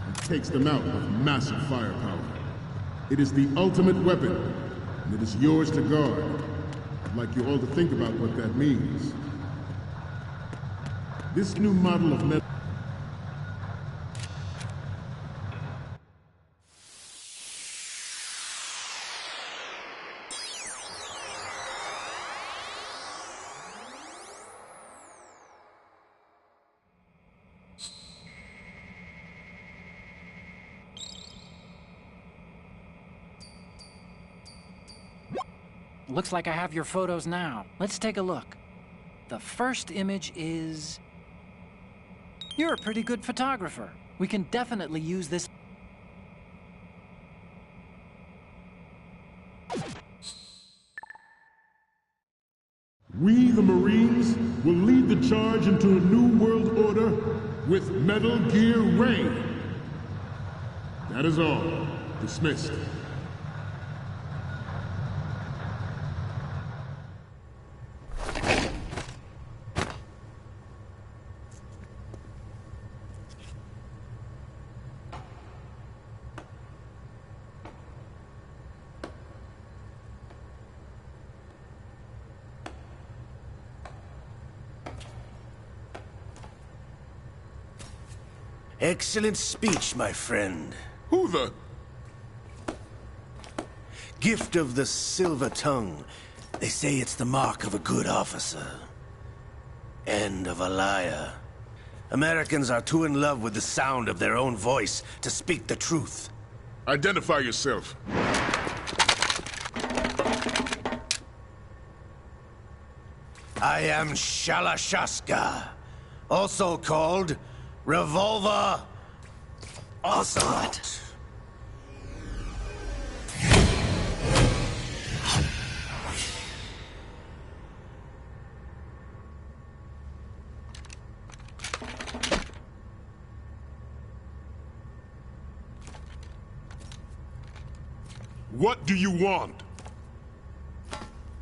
[SPEAKER 11] and takes them out with massive firepower. It is the ultimate weapon, and it is yours to guard. I'd like you all to think about what that means. This new model of metal...
[SPEAKER 4] Looks like I have your photos now. Let's take a look. The first image is... You're a pretty good photographer. We can definitely use this...
[SPEAKER 11] We, the Marines, will lead the charge into a new world order with Metal Gear Ray. That is all. Dismissed.
[SPEAKER 10] Excellent speech, my friend.
[SPEAKER 11] Who the...
[SPEAKER 10] Gift of the silver tongue. They say it's the mark of a good officer. And of a liar. Americans are too in love with the sound of their own voice to speak the truth.
[SPEAKER 11] Identify yourself.
[SPEAKER 10] I am Shalashaska, also called Revolver Ocelot.
[SPEAKER 11] What do you want?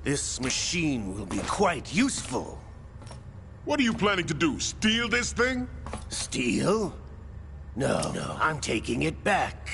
[SPEAKER 10] This machine will be quite useful.
[SPEAKER 11] What are you planning to do? Steal this thing?
[SPEAKER 10] Steal? No, I'm taking it back.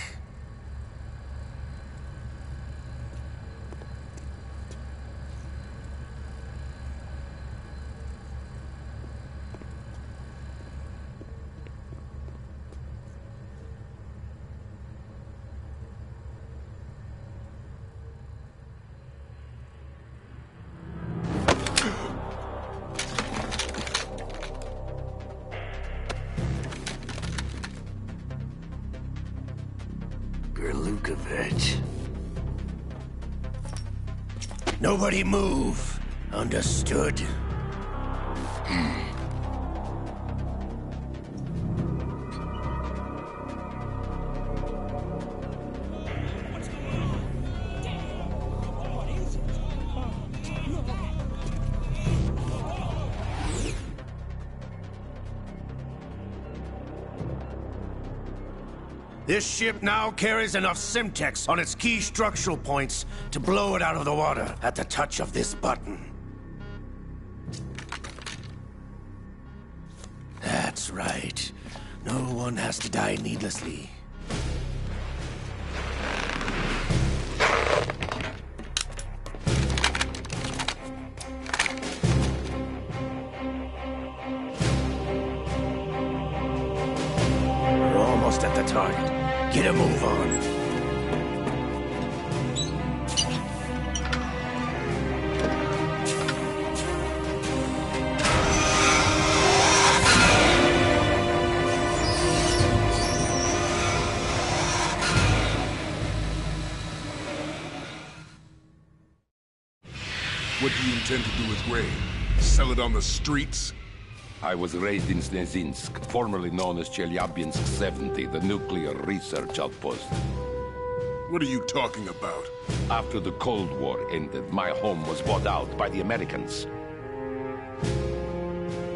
[SPEAKER 10] Gerlukovich. Nobody move. Understood? This ship now carries enough Simtex on its key structural points to blow it out of the water at the touch of this button. That's right. No one has to die needlessly. We're almost at the target. Get a move on.
[SPEAKER 11] What do you intend to do with Ray? Sell it on the streets?
[SPEAKER 7] I was raised in Snezinsk, formerly known as Chelyabinsk 70, the nuclear research outpost.
[SPEAKER 11] What are you talking about?
[SPEAKER 7] After the Cold War ended, my home was bought out by the Americans.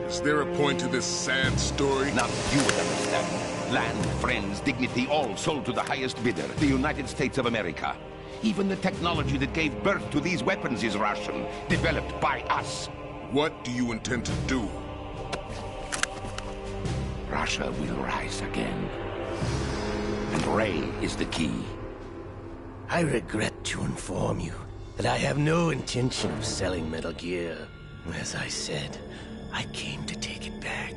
[SPEAKER 11] Is there a point to this sad story?
[SPEAKER 7] Now you would understand. Land, friends, dignity, all sold to the highest bidder, the United States of America. Even the technology that gave birth to these weapons is Russian, developed by us.
[SPEAKER 11] What do you intend to do?
[SPEAKER 7] Russia will rise again. And Ray is the key.
[SPEAKER 10] I regret to inform you that I have no intention of selling Metal Gear. As I said, I came to take it back.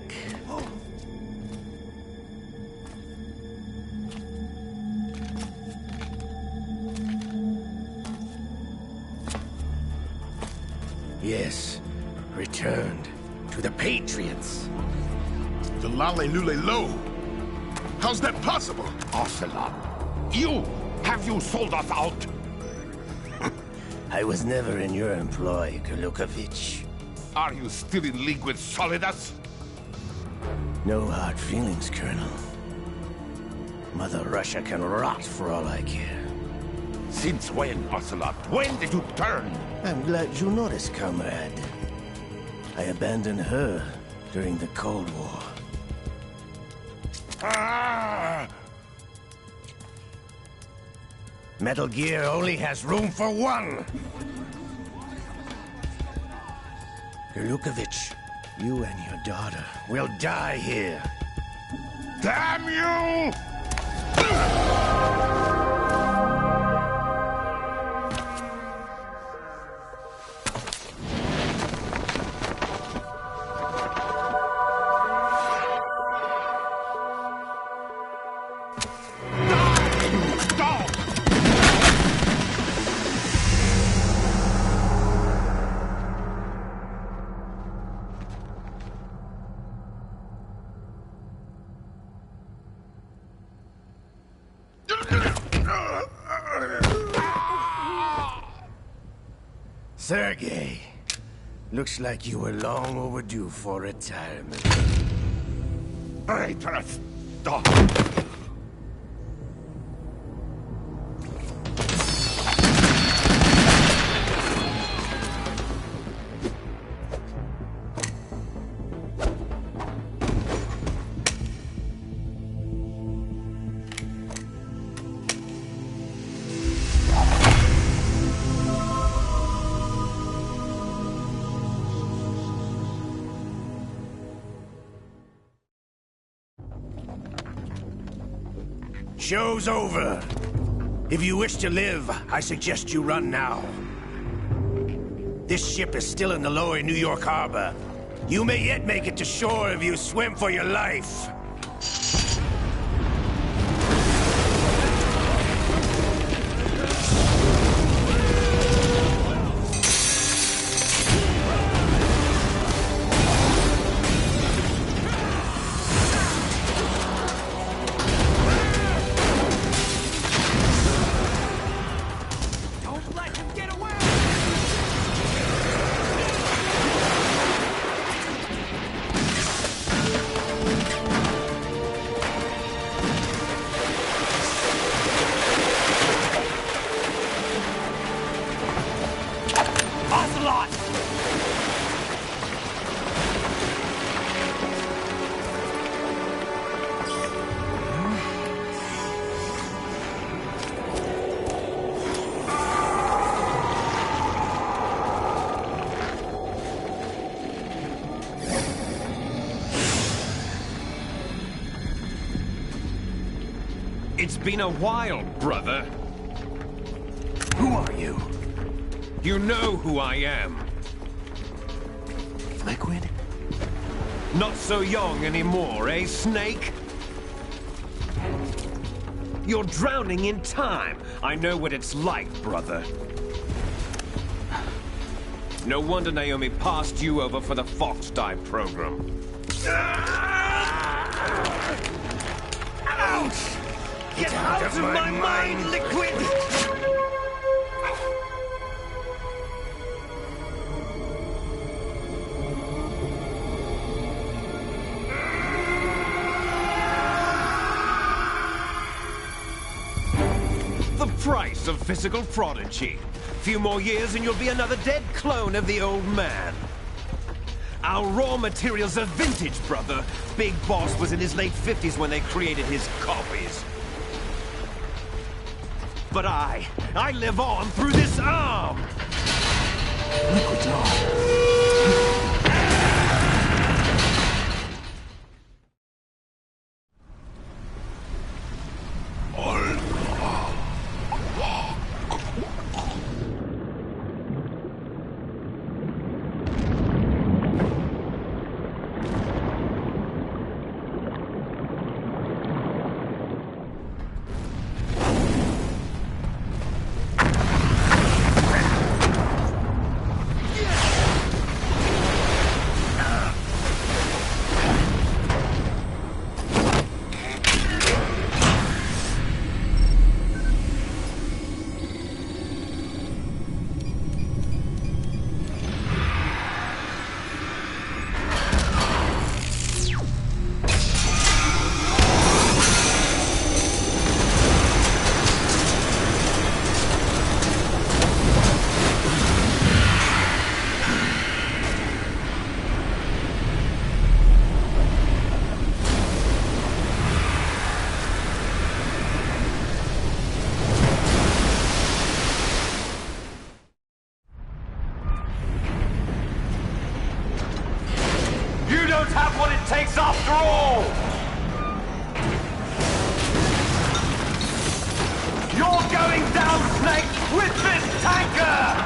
[SPEAKER 10] Yes, returned to the Patriots.
[SPEAKER 7] The Lale Lule Lo. How's that possible? Ocelot, have you sold us out?
[SPEAKER 10] I was never in your employ, Gurlukovich.
[SPEAKER 7] Are you still in league with Solidas?
[SPEAKER 10] No hard feelings, Colonel. Mother Russia can rot for all I care.
[SPEAKER 7] Since when, Ocelot? When did you turn?
[SPEAKER 10] I'm glad you noticed, comrade. I abandoned her during the Cold War.
[SPEAKER 7] Ah!
[SPEAKER 10] Metal Gear only has room for one! Gurlukovich, you and your daughter will die here.
[SPEAKER 7] Damn you!
[SPEAKER 10] Sergei, looks like you were long overdue for retirement.
[SPEAKER 7] Traitorous dog!
[SPEAKER 10] Show's over. If you wish to live, I suggest you run now. This ship is still in the lower New York harbor. You may yet make it to shore if you swim for your life.
[SPEAKER 12] It's been a while, brother.
[SPEAKER 1] Who are you?
[SPEAKER 12] You know who I am.
[SPEAKER 1] Liquid?
[SPEAKER 12] Not so young anymore, eh, Snake? You're drowning in time. I know what it's like, brother. No wonder Naomi passed you over for the Fox Die program.
[SPEAKER 10] Ouch!
[SPEAKER 12] Get out of my mind, Liquid! The price of physical prodigy. Few more years and you'll be another dead clone of the old man. Our raw materials are vintage, brother. Big Boss was in his late 50s when they created his copies. But I live on through this arm!
[SPEAKER 1] Liquid's on.
[SPEAKER 12] don't have what it takes after all! You're going down, Snake, with this tanker!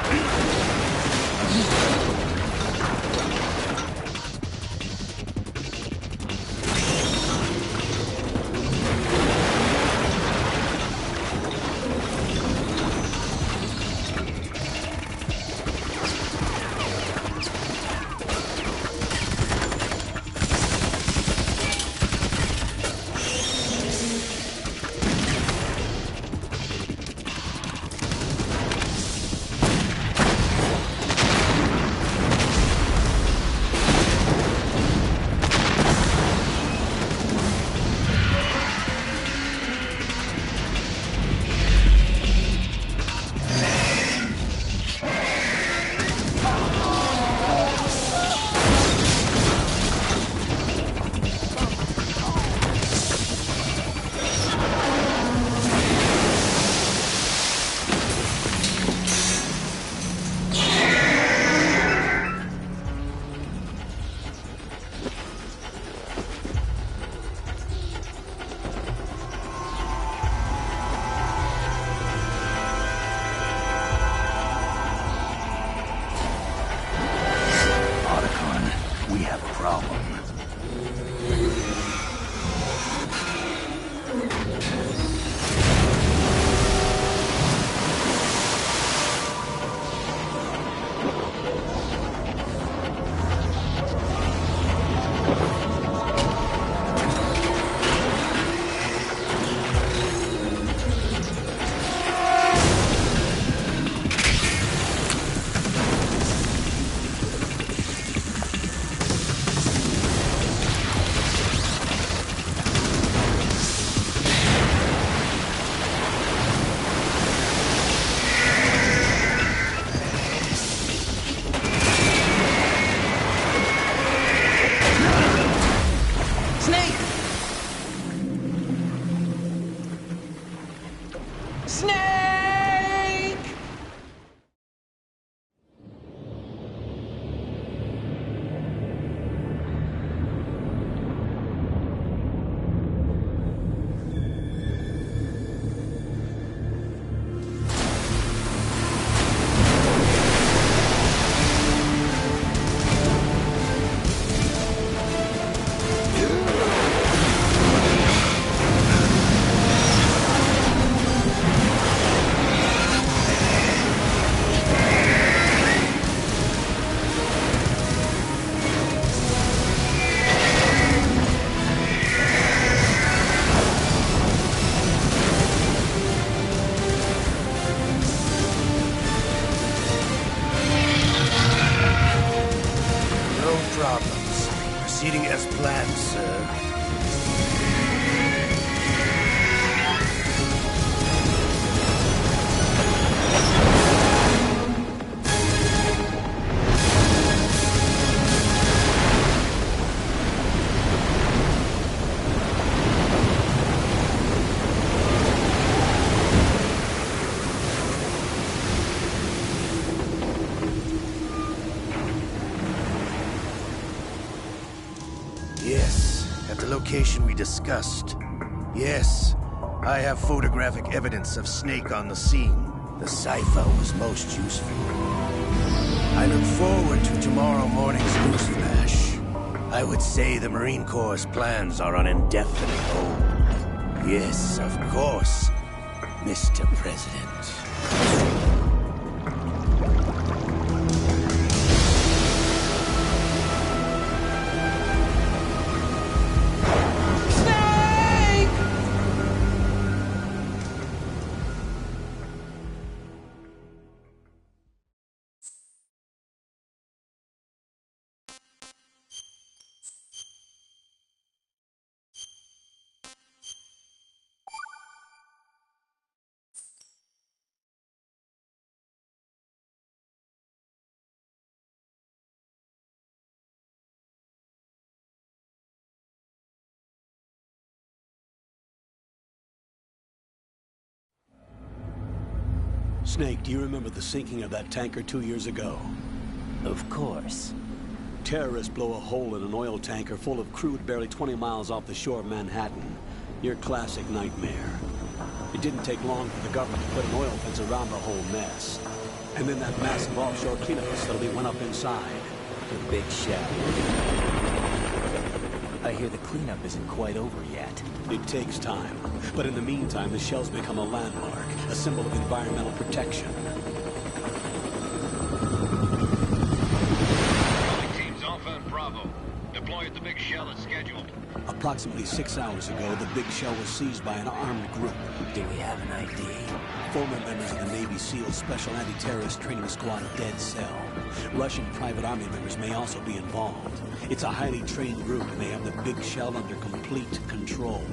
[SPEAKER 10] Proceeding as planned, sir. Yes, at the location we discussed. Yes, I have photographic evidence of Snake on the scene. The cipher was most useful. I look forward to tomorrow morning's news flash. I would say the Marine Corps' plans are on indefinite hold. Yes, of course, Mr. President.
[SPEAKER 2] Snake, do you remember the sinking of that tanker 2 years ago?
[SPEAKER 13] Of course.
[SPEAKER 2] Terrorists blow a hole in an oil tanker full of crude barely 20 miles off the shore of Manhattan. Your classic nightmare. It didn't take long for the government to put an oil fence around the whole mess. And then that massive offshore cleanup facility went up inside.
[SPEAKER 13] The big shell. I hear the cleanup isn't quite over yet.
[SPEAKER 2] It takes time. But in the meantime, the shell's become a landmark, a symbol of environmental protection.
[SPEAKER 14] Teams Alpha and Bravo. Deploy at the big shell as scheduled.
[SPEAKER 2] Approximately 6 hours ago, the big shell was seized by an armed group.
[SPEAKER 13] Do we have an ID?
[SPEAKER 2] Former members of the Navy SEAL Special Anti-Terrorist Training Squad Dead Cell. Russian private army members may also be involved. It's a highly trained group and they have the big shell under complete control.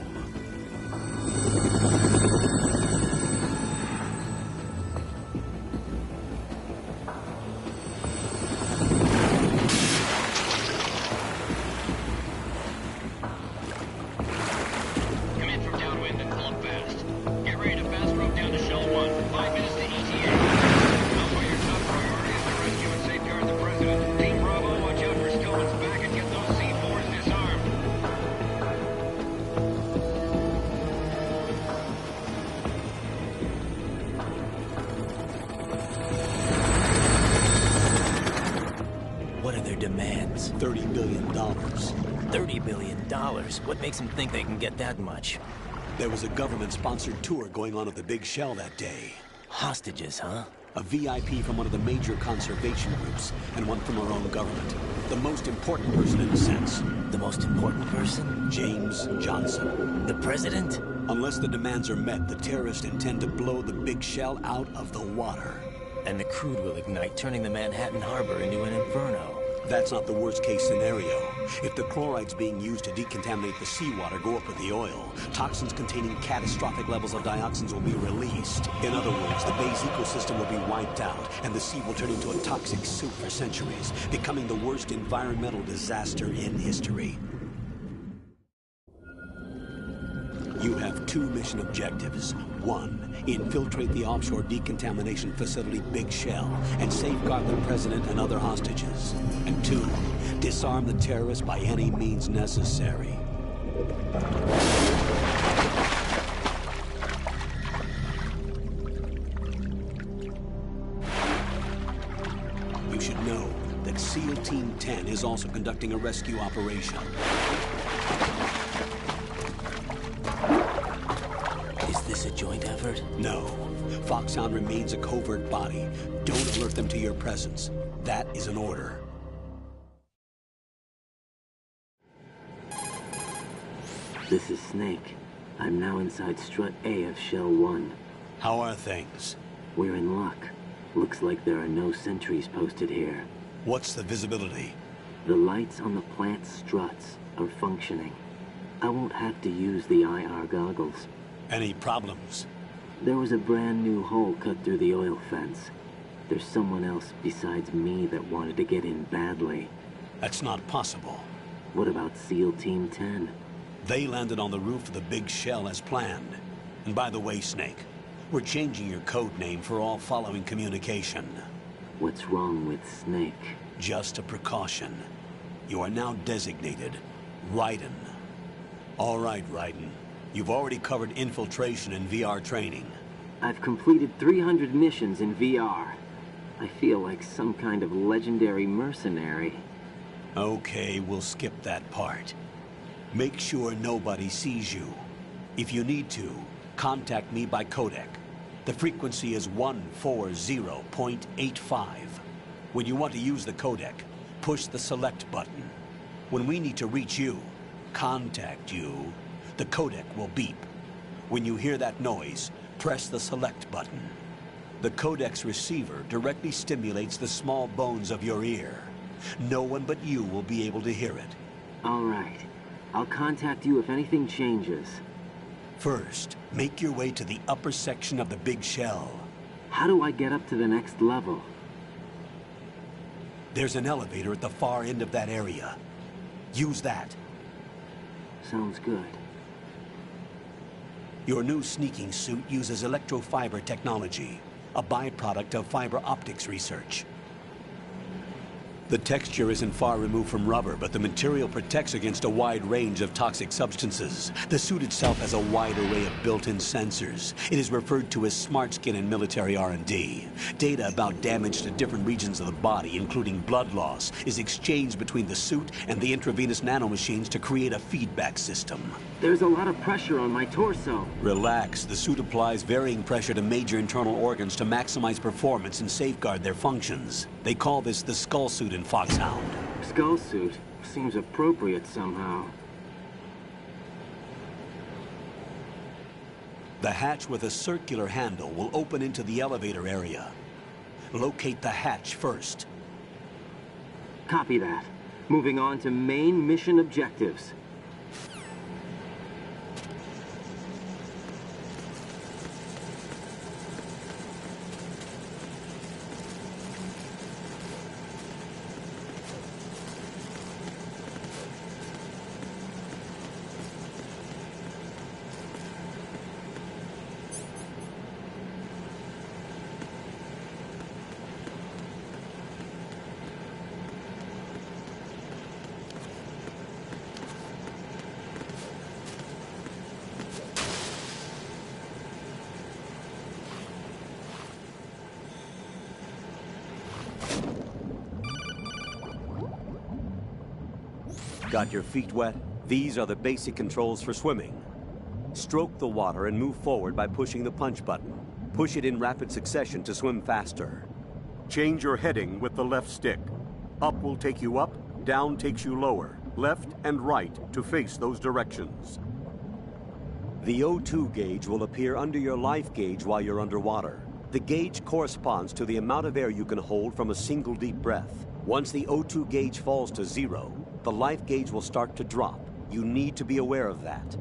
[SPEAKER 13] Demands.
[SPEAKER 2] $30 billion.
[SPEAKER 13] $30 billion? What makes them think they can get that much?
[SPEAKER 2] There was a government-sponsored tour going on at the big shell that day.
[SPEAKER 13] Hostages, huh?
[SPEAKER 2] A VIP from one of the major conservation groups, and one from our own government. The most important person in a sense.
[SPEAKER 13] The most important person?
[SPEAKER 2] James Johnson.
[SPEAKER 13] The president?
[SPEAKER 2] Unless the demands are met, the terrorists intend to blow the big shell out of the water.
[SPEAKER 13] And the crude will ignite, turning the Manhattan Harbor into an inferno.
[SPEAKER 2] That's not the worst-case scenario. If the chlorides being used to decontaminate the seawater go up with the oil, toxins containing catastrophic levels of dioxins will be released. In other words, the bay's ecosystem will be wiped out, and the sea will turn into a toxic soup for centuries, becoming the worst environmental disaster in history. You have 2 mission objectives. 1, infiltrate the offshore decontamination facility Big Shell and safeguard the president and other hostages. And 2, disarm the terrorists by any means necessary. You should know that SEAL Team 10 is also conducting a rescue operation.
[SPEAKER 13] Is this a joint effort?
[SPEAKER 2] No. Foxhound remains a covert body. Don't alert them to your presence. That is an order.
[SPEAKER 15] This is Snake. I'm now inside Strut A of Shell 1.
[SPEAKER 2] How are things?
[SPEAKER 15] We're in luck. Looks like there are no sentries posted here.
[SPEAKER 2] What's the visibility?
[SPEAKER 15] The lights on the plant's struts are functioning. I won't have to use the IR goggles.
[SPEAKER 2] Any problems?
[SPEAKER 15] There was a brand new hole cut through the oil fence. There's someone else besides me that wanted to get in badly.
[SPEAKER 2] That's not possible.
[SPEAKER 15] What about SEAL Team 10?
[SPEAKER 2] They landed on the roof of the Big Shell as planned. And by the way, Snake, we're changing your code name for all following communication.
[SPEAKER 15] What's wrong with Snake?
[SPEAKER 2] Just a precaution. You are now designated Raiden. All right, Raiden. You've already covered infiltration and VR training.
[SPEAKER 15] I've completed 300 missions in VR. I feel like some kind of legendary mercenary.
[SPEAKER 2] Okay, we'll skip that part. Make sure nobody sees you. If you need to, contact me by codec. The frequency is 140.85. When you want to use the codec, push the select button. When we need to reach you, contact you, the codec will beep. When you hear that noise, press the select button. The codec's receiver directly stimulates the small bones of your ear. No one but you will be able to hear it.
[SPEAKER 15] All right. I'll contact you if anything changes.
[SPEAKER 2] First, make your way to the upper section of the Big Shell.
[SPEAKER 15] How do I get up to the next level?
[SPEAKER 2] There's an elevator at the far end of that area. Use that.
[SPEAKER 15] Sounds good.
[SPEAKER 2] Your new sneaking suit uses electrofiber technology, a byproduct of fiber optics research. The texture isn't far removed from rubber, but the material protects against a wide range of toxic substances. The suit itself has a wide array of built-in sensors. It is referred to as smart skin in military R&D. Data about damage to different regions of the body, including blood loss, is exchanged between the suit and the intravenous nanomachines to create a feedback system.
[SPEAKER 15] There's a lot of pressure on my torso.
[SPEAKER 2] Relax. The suit applies varying pressure to major internal organs to maximize performance and safeguard their functions. They call this the skull suit in Foxhound.
[SPEAKER 15] Skull suit seems appropriate somehow.
[SPEAKER 2] The hatch with a circular handle will open into the elevator area. Locate the hatch first.
[SPEAKER 15] Copy that. Moving on to main mission objectives.
[SPEAKER 16] Got your feet wet? These are the basic controls for swimming. Stroke the water and move forward by pushing the punch button. Push it in rapid succession to swim faster.
[SPEAKER 17] Change your heading with the left stick. Up will take you up, down takes you lower. Left and right to face those directions.
[SPEAKER 16] The O2 gauge will appear under your life gauge while you're underwater. The gauge corresponds to the amount of air you can hold from a single deep breath. Once the O2 gauge falls to 0, the life gauge will start to drop. You need to be aware of that.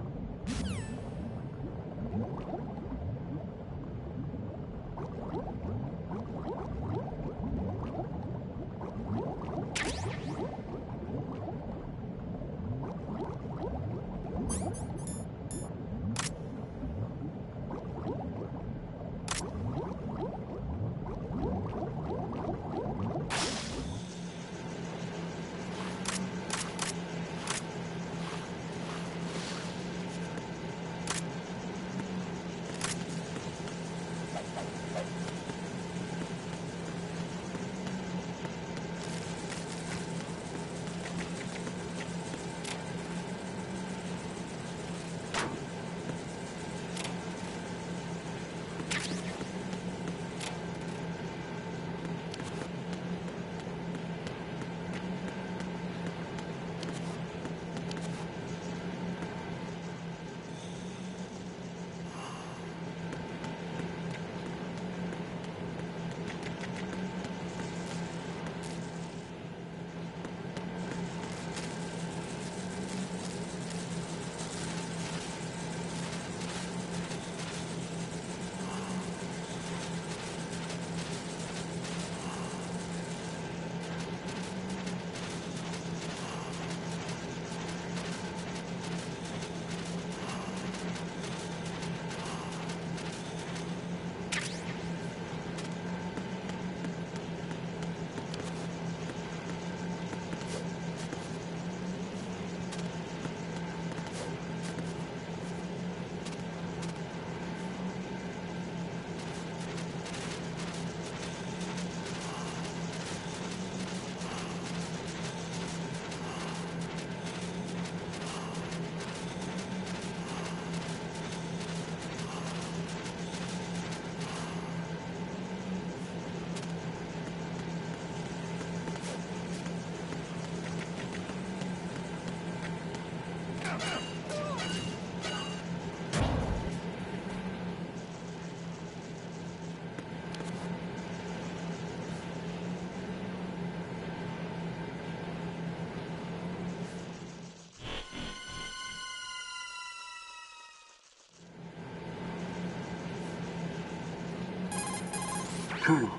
[SPEAKER 15] Colonel,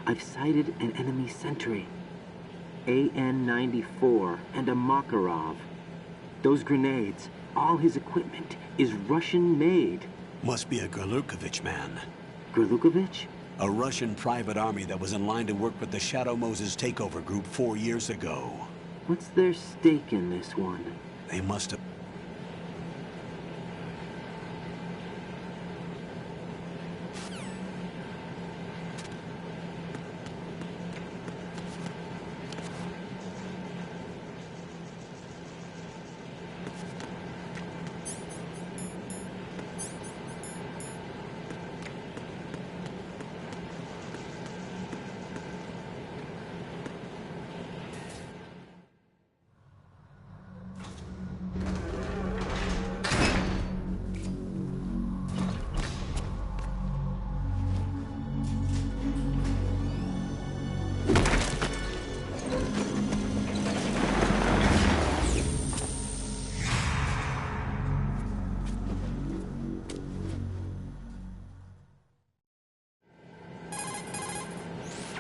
[SPEAKER 15] I've sighted an enemy sentry. AN-94 and a Makarov. Those grenades, all his equipment, is Russian-made.
[SPEAKER 2] Must be a Gorlukovich man.
[SPEAKER 15] Gorlukovich?
[SPEAKER 2] A Russian private army that was in line to work with the Shadow Moses takeover group 4 years ago.
[SPEAKER 15] What's their stake in this one?
[SPEAKER 2] They must have...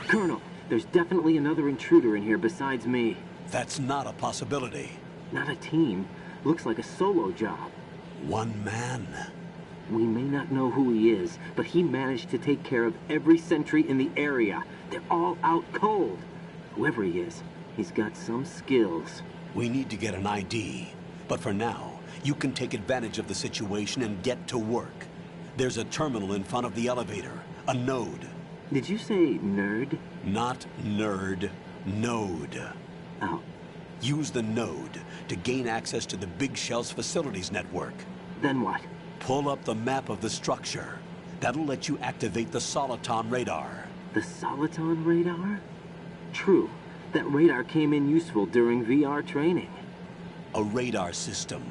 [SPEAKER 15] Colonel, there's definitely another intruder in here besides me.
[SPEAKER 2] That's not a possibility.
[SPEAKER 15] Not a team. Looks like a solo job.
[SPEAKER 2] One man.
[SPEAKER 15] We may not know who he is, but he managed to take care of every sentry in the area. They're all out cold. Whoever he is, he's got some skills.
[SPEAKER 2] We need to get an ID. But for now, you can take advantage of the situation and get to work. There's a terminal in front of the elevator. A node.
[SPEAKER 15] Did you say nerd?
[SPEAKER 2] Not nerd. Node.
[SPEAKER 15] Oh.
[SPEAKER 2] Use the node to gain access to the Big Shell's facilities network.
[SPEAKER 15] Then what?
[SPEAKER 2] Pull up the map of the structure. That'll let you activate the Soliton radar.
[SPEAKER 15] The Soliton radar? True. That radar came in useful during VR training.
[SPEAKER 2] A radar system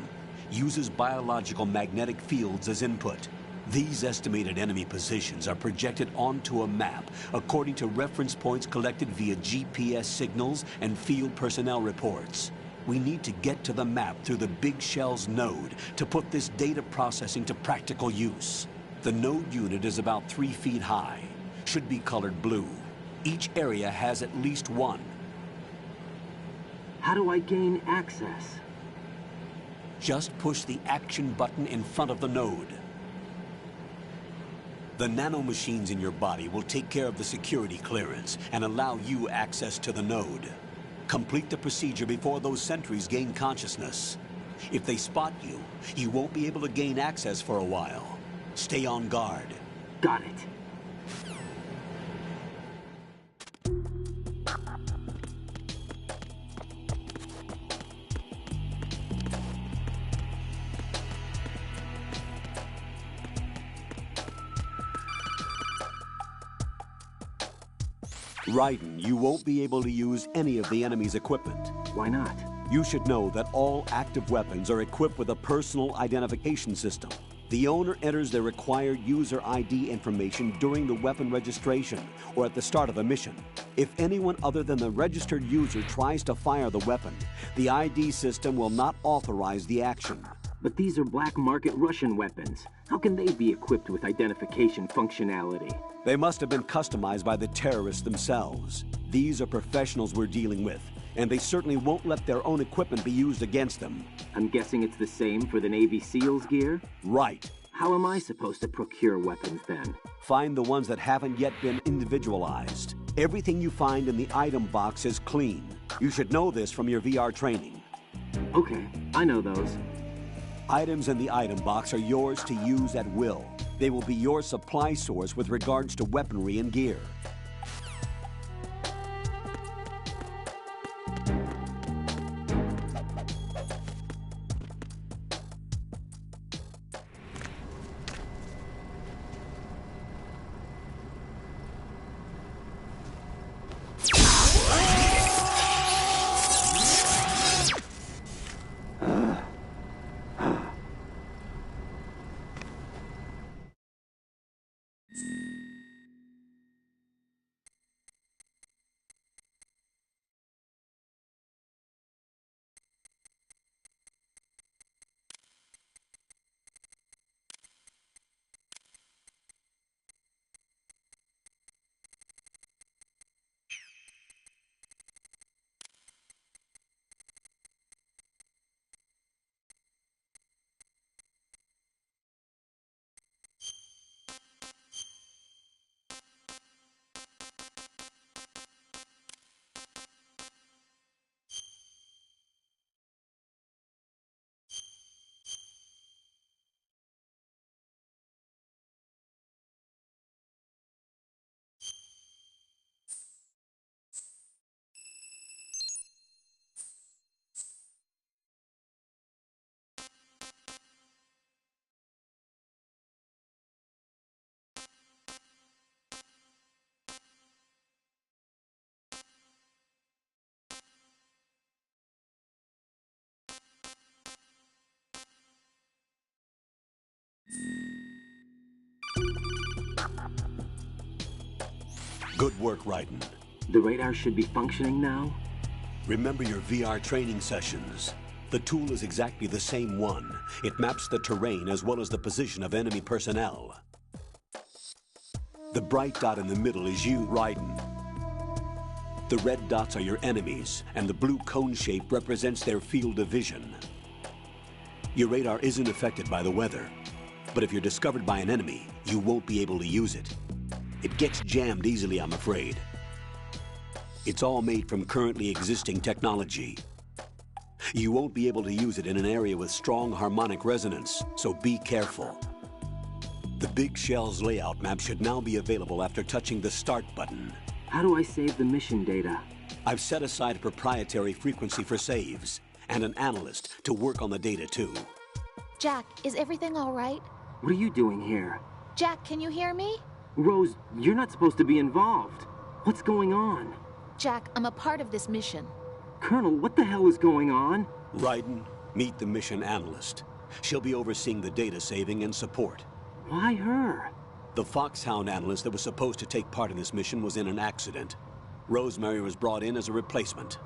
[SPEAKER 2] uses biological magnetic fields as input. These estimated enemy positions are projected onto a map according to reference points collected via GPS signals and field personnel reports. We need to get to the map through the Big Shell's node to put this data processing to practical use. The node unit is about 3 feet high, should be colored blue. Each area has at least one.
[SPEAKER 15] How do I gain access?
[SPEAKER 2] Just push the action button in front of the node. The nanomachines in your body will take care of the security clearance and allow you access to the node. Complete the procedure before those sentries gain consciousness. If they spot you, you won't be able to gain access for a while. Stay on guard.
[SPEAKER 15] Got it.
[SPEAKER 16] Raiden, you won't be able to use any of the enemy's equipment.
[SPEAKER 15] Why not?
[SPEAKER 16] You should know that all active weapons are equipped with a personal identification system. The owner enters their required user ID information during the weapon registration or at the start of the mission. If anyone other than the registered user tries to fire the weapon, the ID system will not authorize the action.
[SPEAKER 15] But these are black market Russian weapons. How can they be equipped with identification functionality?
[SPEAKER 16] They must have been customized by the terrorists themselves. These are professionals we're dealing with, and they certainly won't let their own equipment be used against them.
[SPEAKER 15] I'm guessing it's the same for the Navy SEALs gear?
[SPEAKER 16] Right.
[SPEAKER 15] How am I supposed to procure weapons then?
[SPEAKER 16] Find the ones that haven't yet been individualized. Everything you find in the item box is clean. You should know this from your VR training.
[SPEAKER 15] Okay, I know those.
[SPEAKER 16] Items in the item box are yours to use at will. They will be your supply source with regards to weaponry and gear.
[SPEAKER 2] Good work, Raiden.
[SPEAKER 15] The radar should be functioning now?
[SPEAKER 2] Remember your VR training sessions. The tool is exactly the same one. It maps the terrain as well as the position of enemy personnel. The bright dot in the middle is you, Raiden. The red dots are your enemies, and the blue cone shape represents their field of vision. Your radar isn't affected by the weather, but if you're discovered by an enemy, you won't be able to use it. It gets jammed easily, I'm afraid. It's all made from currently existing technology. You won't be able to use it in an area with strong harmonic resonance, so be careful. The Big Shell's layout map should now be available after touching the Start button.
[SPEAKER 15] How do I save the mission data?
[SPEAKER 2] I've set aside a proprietary frequency for saves, and an analyst to work on the data too.
[SPEAKER 18] Jack, is everything all right?
[SPEAKER 15] What are you doing here?
[SPEAKER 18] Jack, can you hear me?
[SPEAKER 15] Rose, you're not supposed to be involved. What's going on?
[SPEAKER 18] Jack, I'm a part of this mission.
[SPEAKER 15] Colonel, what the hell is going on?
[SPEAKER 2] Raiden, meet the mission analyst. She'll be overseeing the data saving and support.
[SPEAKER 15] Why her?
[SPEAKER 2] The Foxhound analyst that was supposed to take part in this mission was in an accident. Rosemary was brought in as a replacement.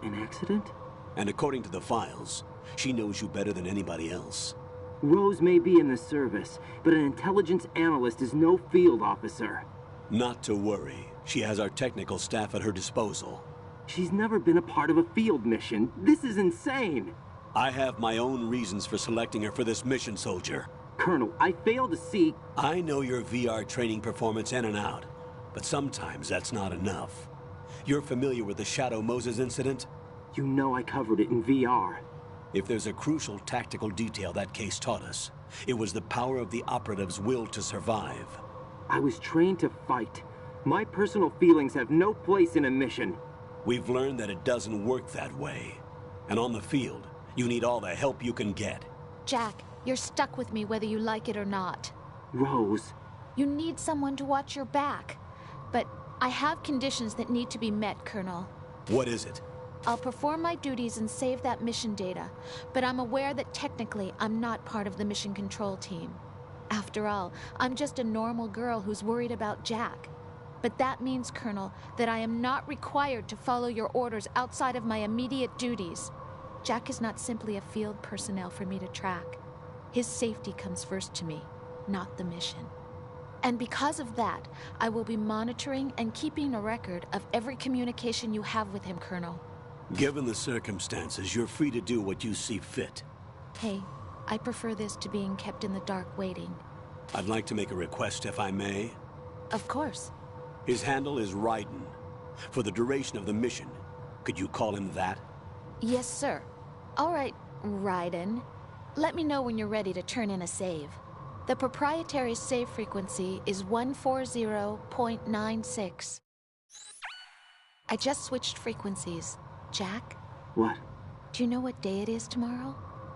[SPEAKER 15] An accident?
[SPEAKER 2] And according to the files, she knows you better than anybody else.
[SPEAKER 15] Rose may be in the service, but an intelligence analyst is no field officer.
[SPEAKER 2] Not to worry. She has our technical staff at her disposal.
[SPEAKER 15] She's never been a part of a field mission. This is insane.
[SPEAKER 2] I have my own reasons for selecting her for this mission, soldier.
[SPEAKER 15] Colonel, I fail to see...
[SPEAKER 2] I know your VR training performance in and out, but sometimes that's not enough. You're familiar with the Shadow Moses incident?
[SPEAKER 15] You know I covered it in VR.
[SPEAKER 2] If there's a crucial tactical detail that case taught us, it was the power of the operative's will to survive.
[SPEAKER 15] I was trained to fight. My personal feelings have no place in a mission.
[SPEAKER 2] We've learned that it doesn't work that way. And on the field, you need all the help you can get.
[SPEAKER 18] Jack, you're stuck with me whether you like it or not.
[SPEAKER 15] Rose.
[SPEAKER 18] You need someone to watch your back. But I have conditions that need to be met, Colonel.
[SPEAKER 2] What is it?
[SPEAKER 18] I'll perform my duties and save that mission data, but I'm aware that technically I'm not part of the mission control team. After all, I'm just a normal girl who's worried about Jack. But that means, Colonel, that I am not required to follow your orders outside of my immediate duties. Jack is not simply a field personnel for me to track. His safety comes first to me, not the mission. And because of that, I will be monitoring and keeping a record of every communication you have with him, Colonel.
[SPEAKER 2] Given the circumstances, you're free to do what you see fit.
[SPEAKER 18] Hey, I prefer this to being kept in the dark waiting.
[SPEAKER 2] I'd like to make a request, if I may.
[SPEAKER 18] Of course.
[SPEAKER 2] His handle is Raiden. For the duration of the mission, could you call him that?
[SPEAKER 18] Yes, sir. All right, Raiden. Let me know when you're ready to turn in a save. The proprietary save frequency is 140.96. I just switched frequencies. Jack?
[SPEAKER 15] What?
[SPEAKER 18] Do you know what day it is tomorrow?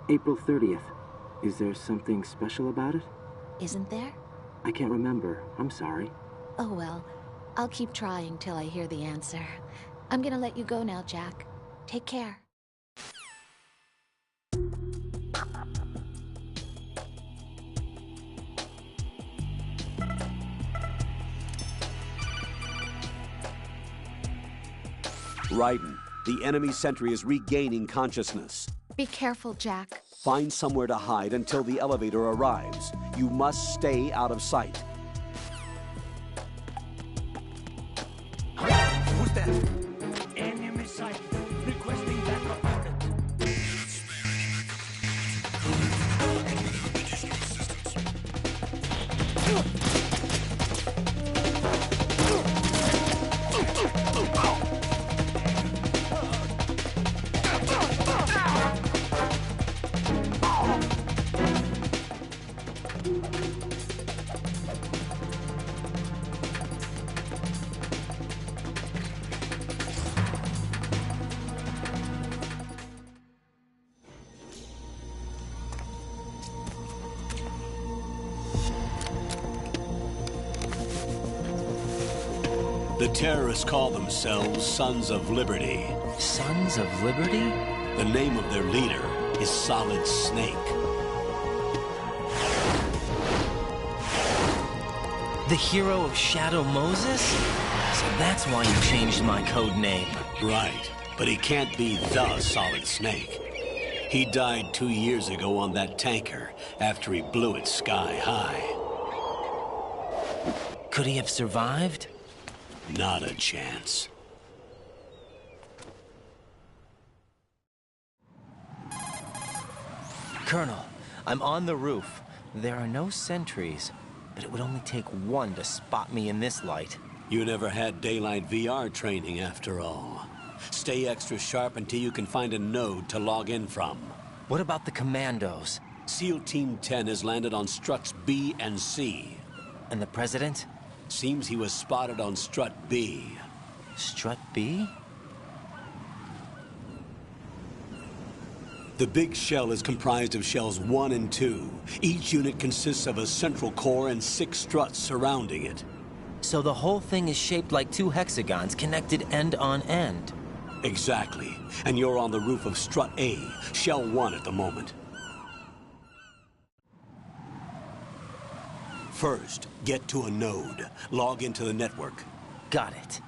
[SPEAKER 15] April 30th. Is there something special about it?
[SPEAKER 18] Isn't there?
[SPEAKER 15] I can't remember. I'm sorry.
[SPEAKER 18] Oh well. I'll keep trying till I hear the answer. I'm gonna let you go now, Jack. Take care.
[SPEAKER 16] Raiden, the enemy sentry is regaining consciousness.
[SPEAKER 18] Be careful, Jack.
[SPEAKER 16] Find somewhere to hide until the elevator arrives. You must stay out of sight.
[SPEAKER 6] Who's that? Enemy sight. Requesting backup unit.
[SPEAKER 2] The terrorists call themselves Sons of Liberty.
[SPEAKER 3] Sons of Liberty?
[SPEAKER 2] The name of their leader is Solid Snake.
[SPEAKER 13] The hero of Shadow Moses? So that's why you changed my code name.
[SPEAKER 2] Right, but he can't be the Solid Snake. He died 2 years ago on that tanker after he blew it sky high.
[SPEAKER 13] Could he have survived?
[SPEAKER 2] Not a chance.
[SPEAKER 13] Colonel, I'm on the roof. There are no sentries, but it would only take one to spot me in this light.
[SPEAKER 2] You never had daylight VR training after all. Stay extra sharp until you can find a node to log in from.
[SPEAKER 13] What about the commandos?
[SPEAKER 2] SEAL Team 10 has landed on struts B and C.
[SPEAKER 13] And the President?
[SPEAKER 2] Seems he was spotted on strut B.
[SPEAKER 13] Strut B?
[SPEAKER 2] The big shell is comprised of shells 1 and 2. Each unit consists of a central core and 6 struts surrounding it.
[SPEAKER 13] So the whole thing is shaped like 2 hexagons connected end on end.
[SPEAKER 2] Exactly. And you're on the roof of strut A, shell 1 at the moment. First, get to a node. Log into the network.
[SPEAKER 13] Got it.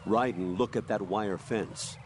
[SPEAKER 16] Raiden, look at that wire fence.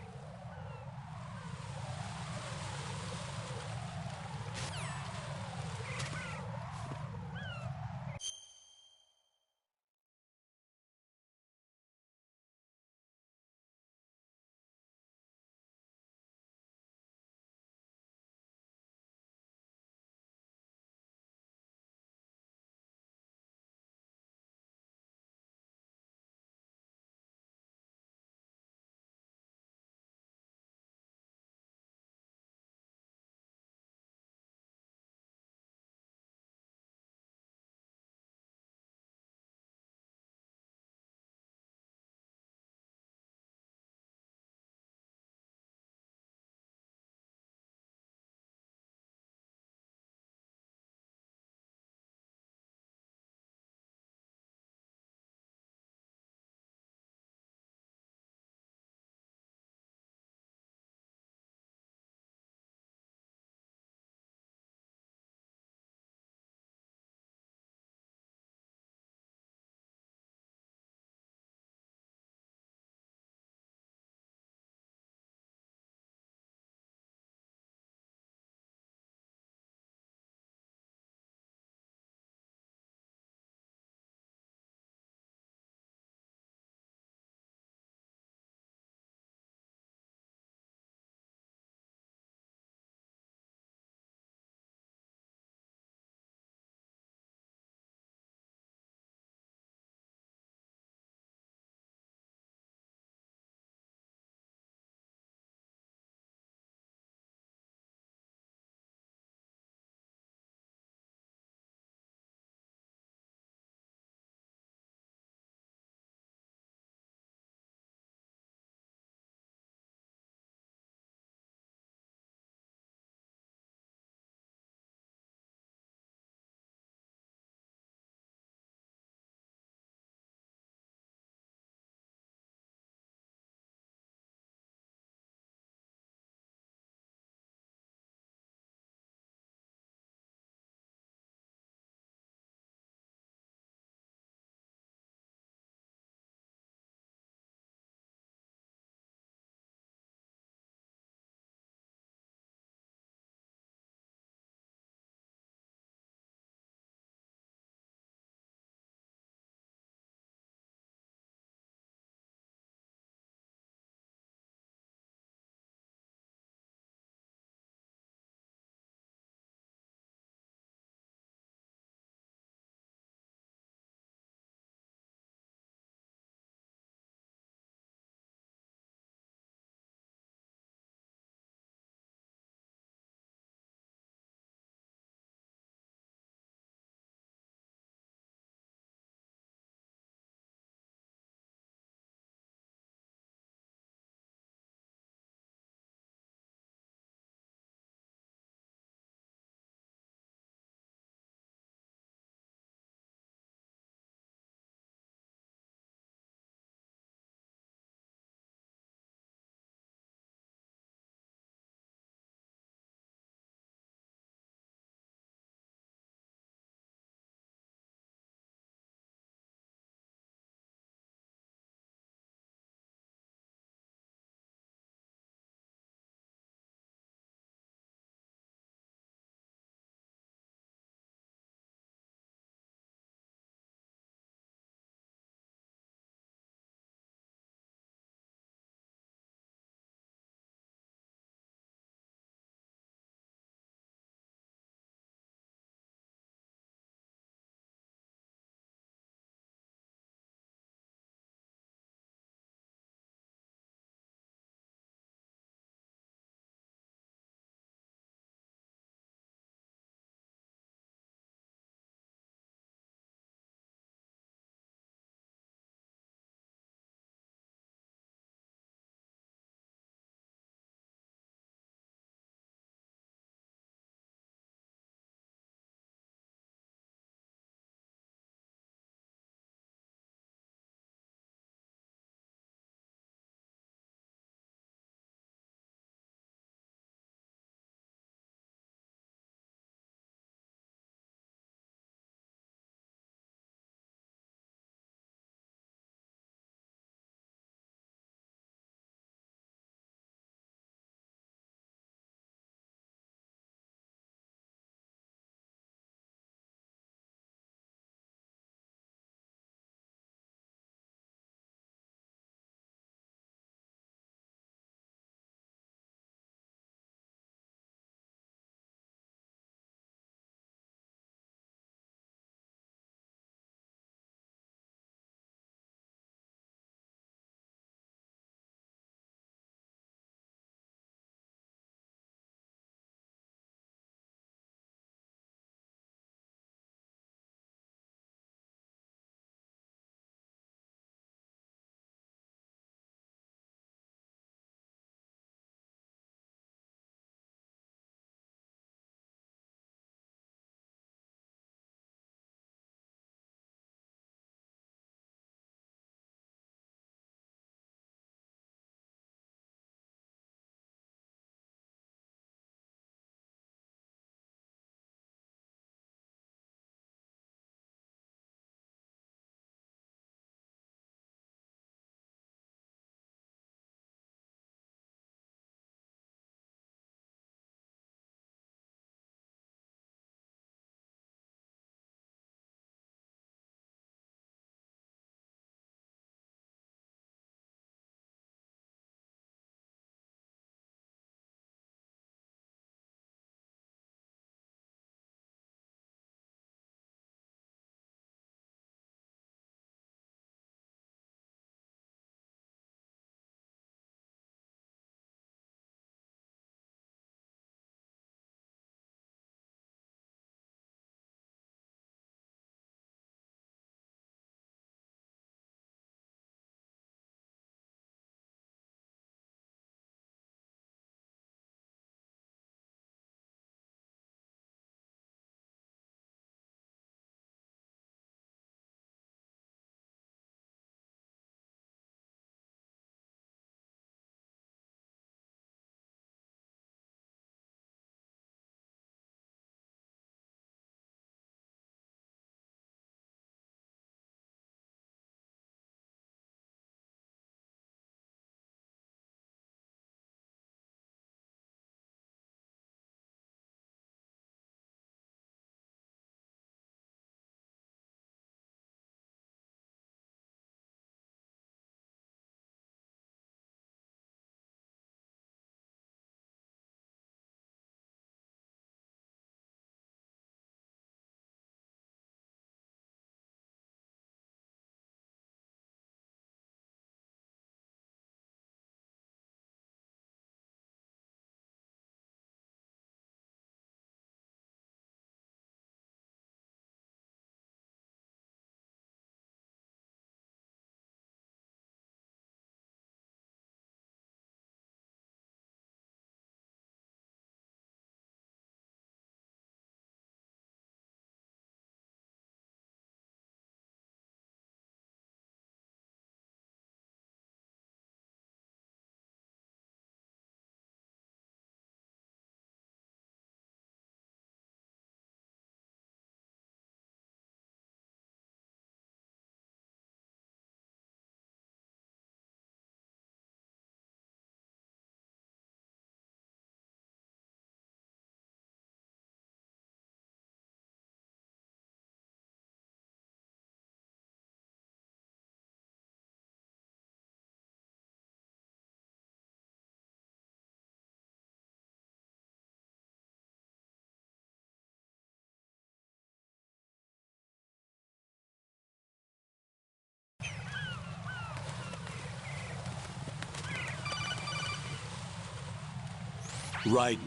[SPEAKER 2] Raiden,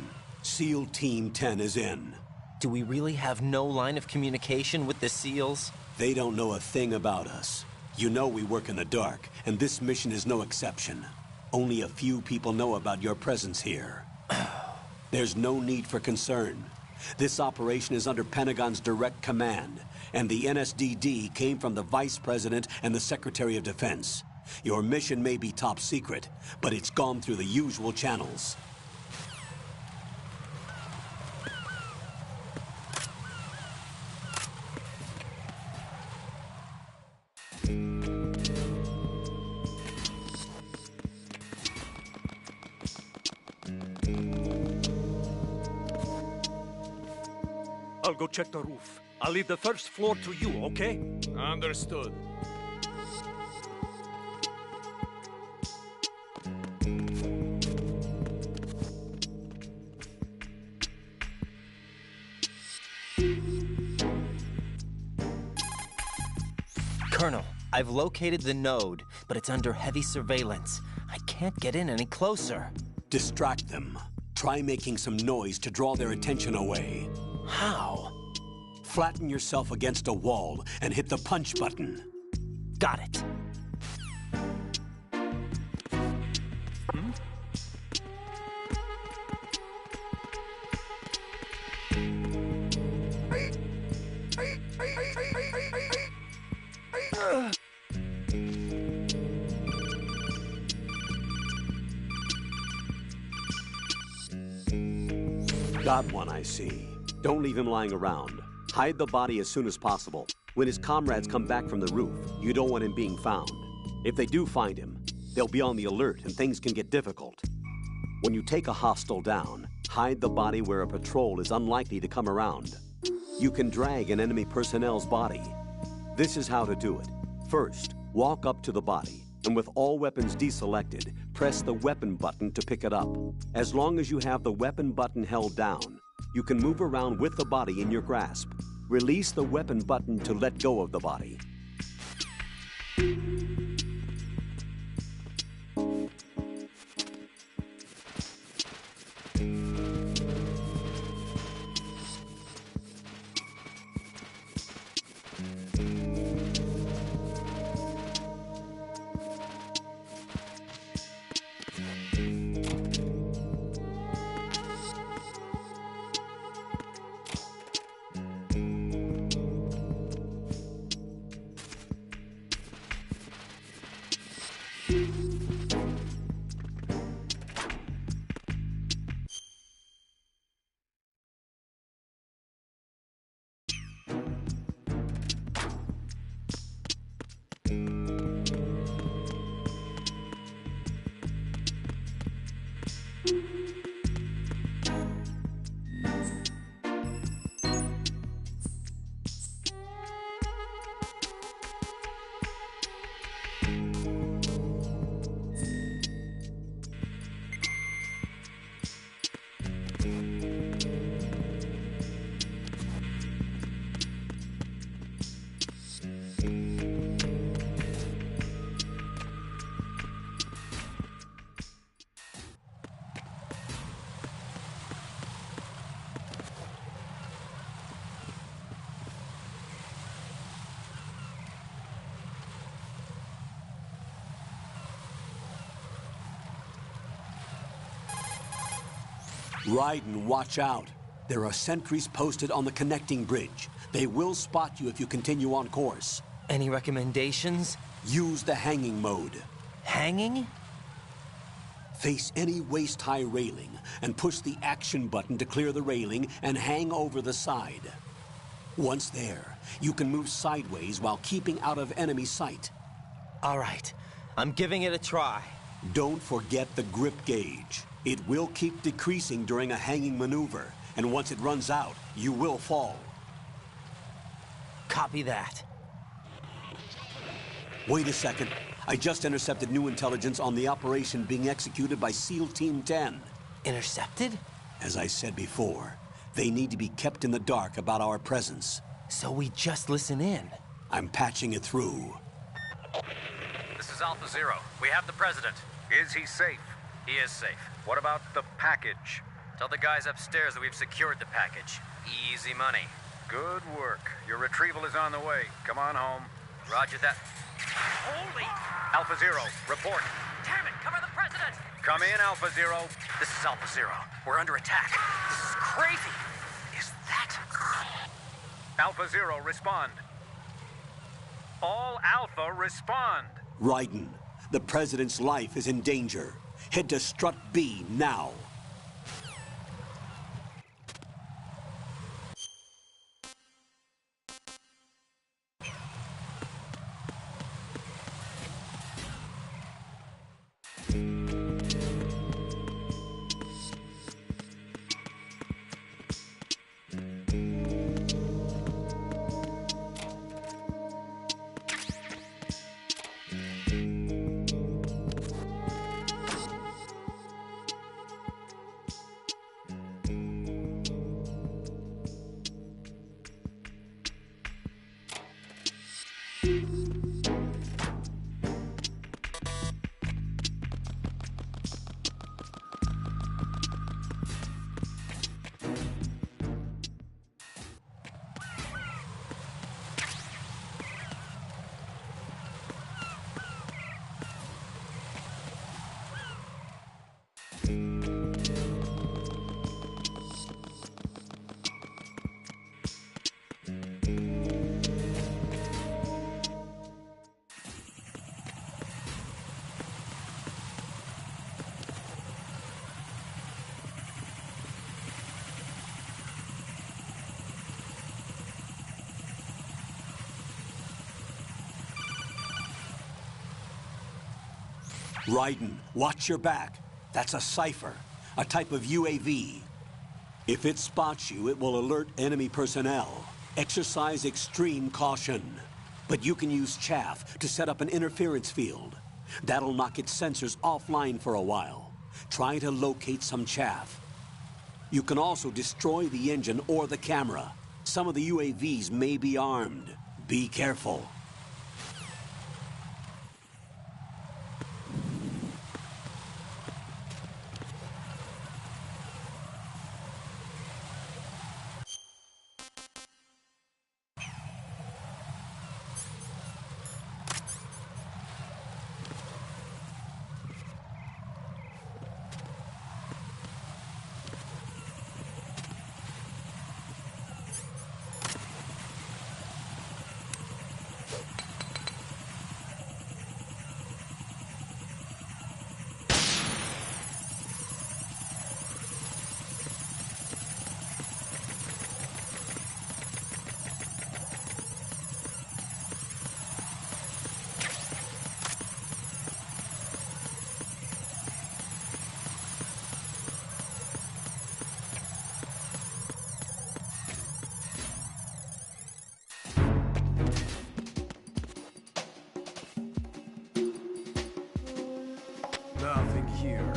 [SPEAKER 2] SEAL Team 10 is in.
[SPEAKER 13] Do we really have no line of communication with the SEALs?
[SPEAKER 2] They don't know a thing about us. You know we work in the dark, and this mission is no exception. Only a few people know about your presence here. There's no need for concern. This operation is under Pentagon's direct command, and the NSDD came from the Vice President and the Secretary of Defense. Your mission may be top secret, but it's gone through the usual channels.
[SPEAKER 6] I'll go check the roof. I'll leave the first floor to you, okay?
[SPEAKER 5] Understood.
[SPEAKER 13] Colonel, I've located the node, but it's under heavy surveillance. I can't get in any closer.
[SPEAKER 2] Distract them. Try making some noise to draw their attention away.
[SPEAKER 13] How?
[SPEAKER 2] Flatten yourself against a wall and hit the punch button.
[SPEAKER 13] Got it.
[SPEAKER 16] Got one, I see. Don't leave him lying around. Hide the body as soon as possible. When his comrades come back from the roof, you don't want him being found. If they do find him, they'll be on the alert and things can get difficult. When you take a hostile down, hide the body where a patrol is unlikely to come around. You can drag an enemy personnel's body. This is how to do it. First, walk up to the body, and with all weapons deselected, press the weapon button to pick it up. As long as you have the weapon button held down, you can move around with the body in your grasp. Release the weapon button to let go of the body.
[SPEAKER 2] Raiden, watch out. There are sentries posted on the connecting bridge. They will spot you if you continue on course.
[SPEAKER 13] Any recommendations?
[SPEAKER 2] Use the hanging mode.
[SPEAKER 13] Hanging?
[SPEAKER 2] Face any waist-high railing and push the action button to clear the railing and hang over the side. Once there, you can move sideways while keeping out of enemy sight.
[SPEAKER 13] All right, I'm giving it a try.
[SPEAKER 2] Don't forget the grip gauge. It will keep decreasing during a hanging maneuver, and once it runs out, you will fall.
[SPEAKER 13] Copy that.
[SPEAKER 2] Wait a second. I just intercepted new intelligence on the operation being executed by SEAL Team 10.
[SPEAKER 13] Intercepted?
[SPEAKER 2] As I said before, they need to be kept in the dark about our presence.
[SPEAKER 13] So we just listen in?
[SPEAKER 2] I'm patching it through.
[SPEAKER 19] This is Alpha Zero. We have the President. Is he safe? He is safe. What about the package? Tell the guys upstairs that we've secured the package. Easy money.
[SPEAKER 14] Good work. Your retrieval is on the way. Come on home.
[SPEAKER 19] Roger that. Holy!
[SPEAKER 14] Alpha Zero, report.
[SPEAKER 19] Damn it! Cover the president!
[SPEAKER 14] Come in, Alpha Zero.
[SPEAKER 19] This is Alpha Zero. We're under attack. This is crazy. Is that...
[SPEAKER 14] Alpha Zero, respond. All Alpha, respond.
[SPEAKER 2] Raiden, the President's life is in danger. Head to Strut B now. Raiden, watch your back. That's a cipher, a type of UAV. If it spots you, it will alert enemy personnel. Exercise extreme caution. But you can use chaff to set up an interference field. That'll knock its sensors offline for a while. Try to locate some chaff. You can also destroy the engine or the camera. Some of the UAVs may be armed. Be careful.
[SPEAKER 5] Nothing here.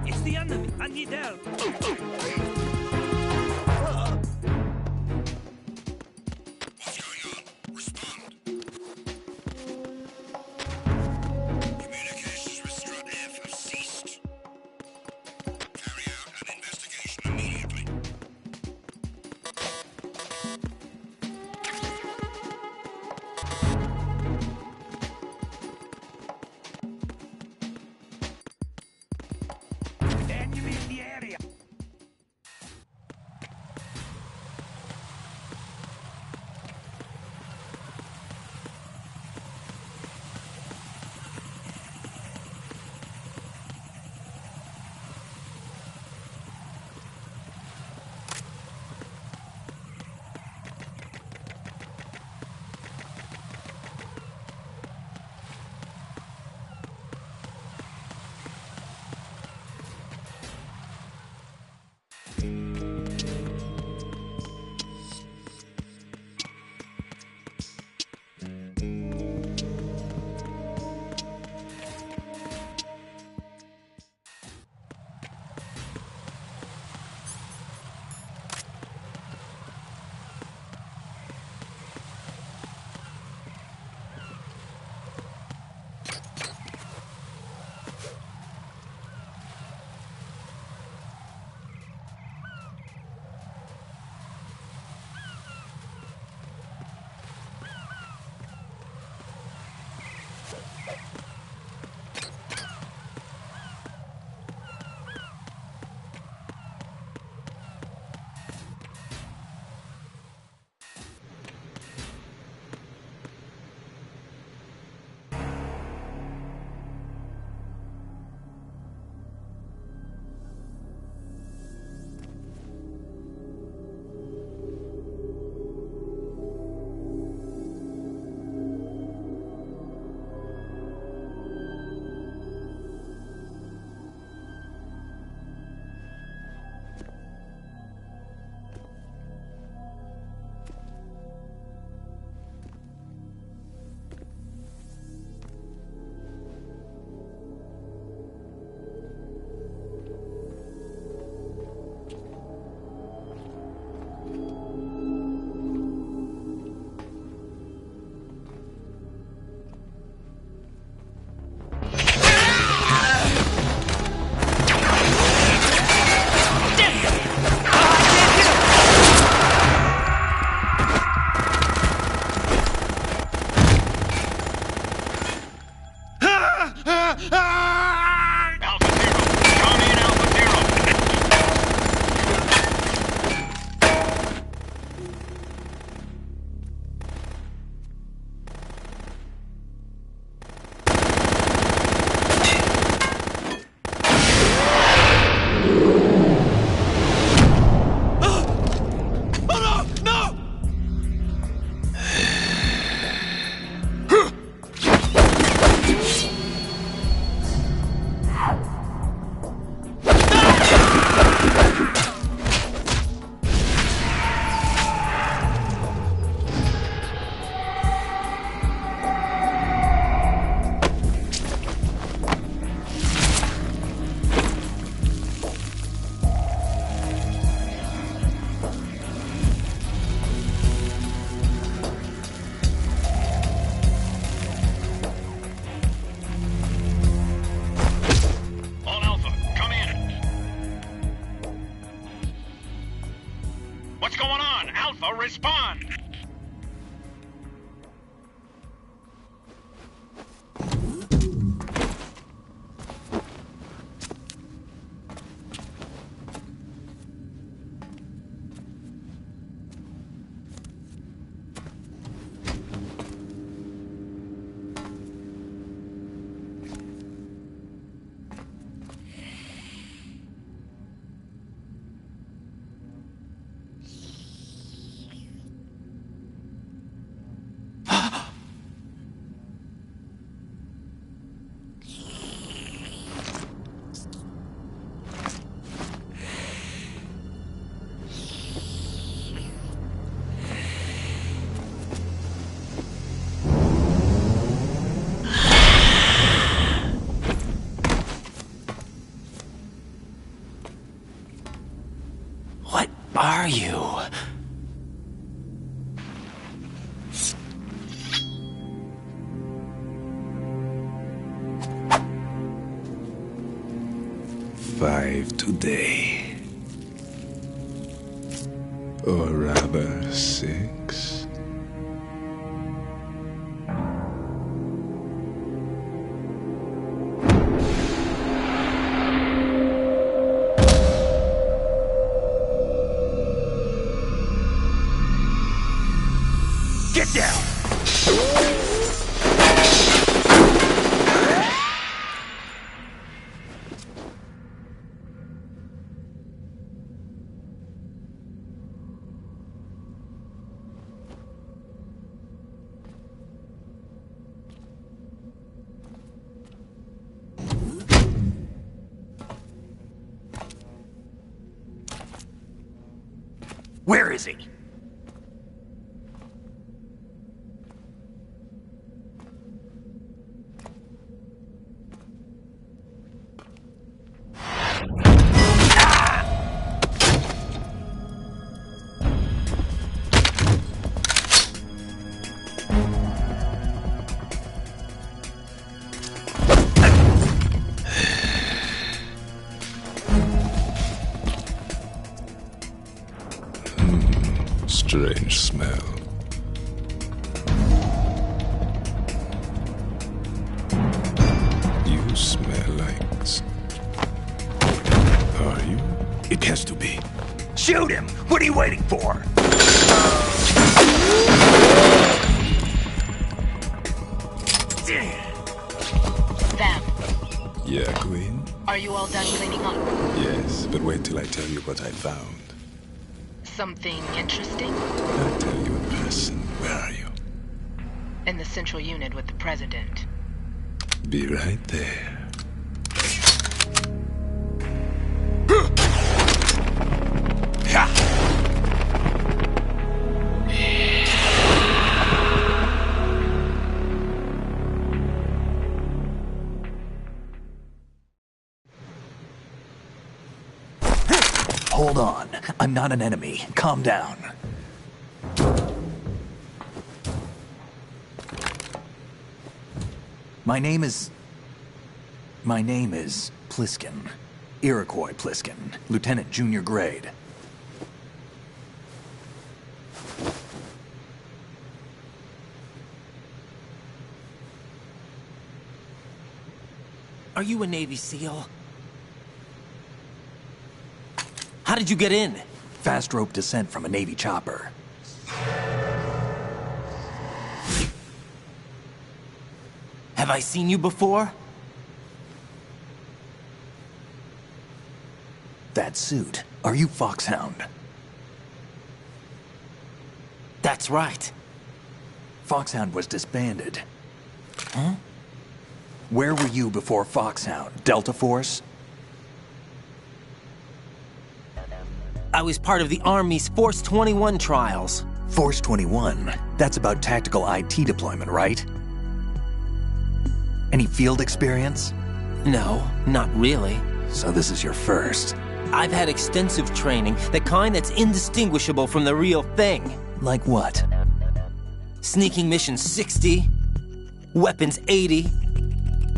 [SPEAKER 6] It's the enemy. I need help.
[SPEAKER 7] What's going on? Respond. Communications with Strut F
[SPEAKER 14] What's going on? Alpha, respond!
[SPEAKER 13] Are you?
[SPEAKER 5] Five today. Or rather, 6.
[SPEAKER 14] Get down! Where is he?
[SPEAKER 5] Strange smell. You smell like... Are you? It has to be.
[SPEAKER 14] Shoot him! What are you waiting for?
[SPEAKER 20] Vam,
[SPEAKER 5] Yeah, Queen?
[SPEAKER 20] are you all done cleaning up?
[SPEAKER 5] Yes, but wait till I tell you what I found.
[SPEAKER 20] Something interesting?
[SPEAKER 5] I'll tell you in person. Where are you?
[SPEAKER 20] In the central unit with the president.
[SPEAKER 5] Be right there.
[SPEAKER 1] Hold on. I'm not an enemy. Calm down. My name is Pliskin. Iroquois Pliskin. Lieutenant Junior Grade.
[SPEAKER 13] Are you a Navy SEAL? How did you get in?
[SPEAKER 1] Fast rope descent from a Navy chopper.
[SPEAKER 13] Have I seen you before?
[SPEAKER 1] That suit. Are you Foxhound?
[SPEAKER 13] That's right.
[SPEAKER 1] Foxhound was disbanded. Huh? Where were you before Foxhound? Delta Force?
[SPEAKER 13] I was part of the Army's Force 21 trials.
[SPEAKER 1] Force 21? That's about tactical IT deployment, right? Any field experience?
[SPEAKER 13] No, not really.
[SPEAKER 1] So this is your first.
[SPEAKER 13] I've had extensive training, the kind that's indistinguishable from the real thing.
[SPEAKER 1] Like what?
[SPEAKER 13] Sneaking mission 60, weapons 80,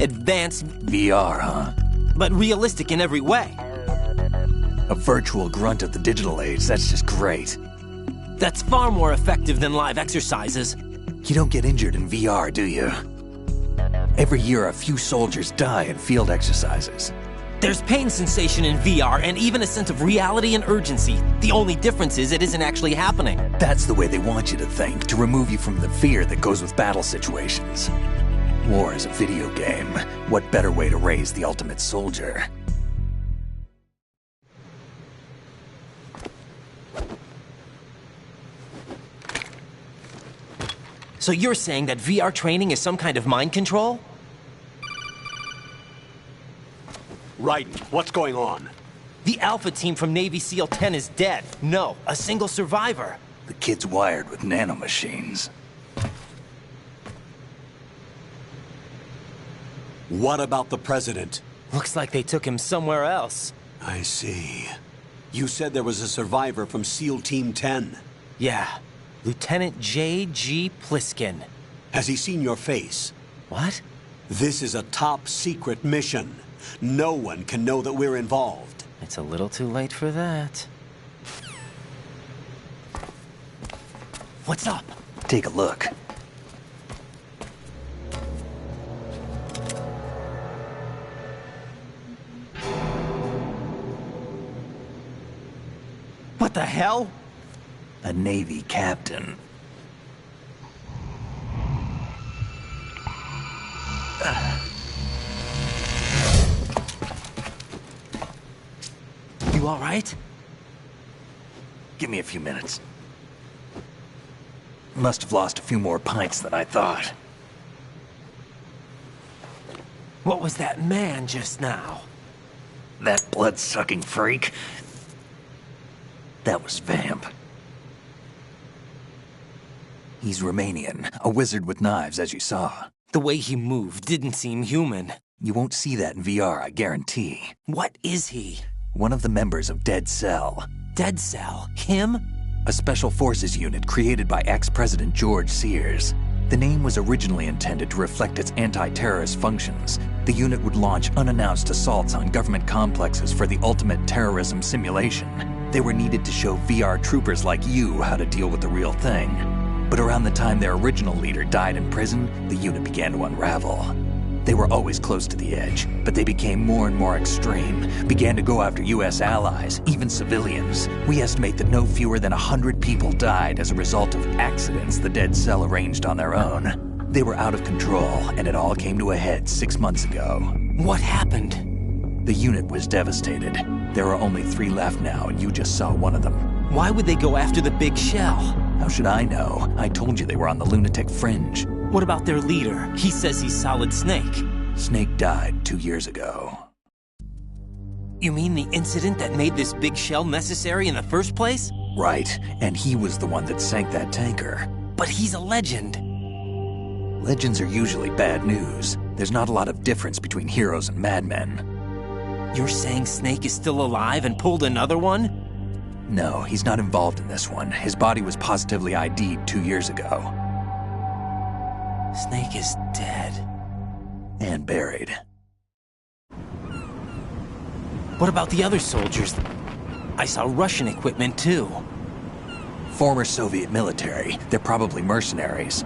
[SPEAKER 13] advanced...
[SPEAKER 1] VR, huh?
[SPEAKER 13] But realistic in every way.
[SPEAKER 1] A virtual grunt of the digital age, that's just great.
[SPEAKER 13] That's far more effective than live exercises.
[SPEAKER 1] You don't get injured in VR, do you? Every year, a few soldiers die in field exercises.
[SPEAKER 13] There's pain sensation in VR and even a sense of reality and urgency. The only difference is it isn't actually happening.
[SPEAKER 1] That's the way they want you to think, to remove you from the fear that goes with battle situations. War is a video game. What better way to raise the ultimate soldier?
[SPEAKER 13] So you're saying that VR training is some kind of mind control?
[SPEAKER 2] Raiden, what's going on?
[SPEAKER 13] The Alpha team from Navy SEAL 10 is dead. No, a single survivor.
[SPEAKER 1] The kid's wired with nanomachines.
[SPEAKER 2] What about the President?
[SPEAKER 13] Looks like they took him somewhere else.
[SPEAKER 2] I see. You said there was a survivor from SEAL Team 10.
[SPEAKER 13] Yeah. Lieutenant J.G. Pliskin.
[SPEAKER 2] Has he seen your face?
[SPEAKER 13] What?
[SPEAKER 2] This is a top-secret mission. No one can know that we're involved.
[SPEAKER 13] It's a little too late for that. What's up?
[SPEAKER 1] Take a look.
[SPEAKER 13] What the hell?
[SPEAKER 1] A Navy captain.
[SPEAKER 13] You all right?
[SPEAKER 1] Give me a few minutes. Must have lost a few more pints than I thought.
[SPEAKER 13] What was that man just now?
[SPEAKER 1] That blood-sucking freak? That was Vamp. He's Romanian, a wizard with knives, as you saw.
[SPEAKER 13] The way he moved didn't seem human.
[SPEAKER 1] You won't see that in VR, I guarantee.
[SPEAKER 13] What is he?
[SPEAKER 1] One of the members of Dead Cell.
[SPEAKER 13] Dead Cell? Him?
[SPEAKER 1] A special forces unit created by ex-President George Sears. The name was originally intended to reflect its anti-terrorist functions. The unit would launch unannounced assaults on government complexes for the ultimate terrorism simulation. They were needed to show VR troopers like you how to deal with the real thing. But around the time their original leader died in prison, the unit began to unravel. They were always close to the edge, but they became more and more extreme, began to go after U.S. allies, even civilians. We estimate that no fewer than 100 people died as a result of accidents the Dead Cell arranged on their own. They were out of control, and it all came to a head 6 months ago.
[SPEAKER 13] What happened?
[SPEAKER 1] The unit was devastated. There are only 3 left now, and you just saw one of them.
[SPEAKER 13] Why would they go after the big shell?
[SPEAKER 1] How should I know? I told you they were on the lunatic fringe.
[SPEAKER 13] What about their leader? He says he's Solid Snake.
[SPEAKER 1] Snake died 2 years ago.
[SPEAKER 13] You mean the incident that made this big shell necessary in the first place?
[SPEAKER 1] Right, and he was the one that sank that tanker.
[SPEAKER 13] But he's a legend.
[SPEAKER 1] Legends are usually bad news. There's not a lot of difference between heroes and madmen.
[SPEAKER 13] You're saying Snake is still alive and pulled another one?
[SPEAKER 1] No, he's not involved in this one. His body was positively ID'd 2 years ago.
[SPEAKER 13] Snake is dead.
[SPEAKER 1] And buried.
[SPEAKER 13] What about the other soldiers? I saw Russian equipment too.
[SPEAKER 1] Former Soviet military. They're probably mercenaries.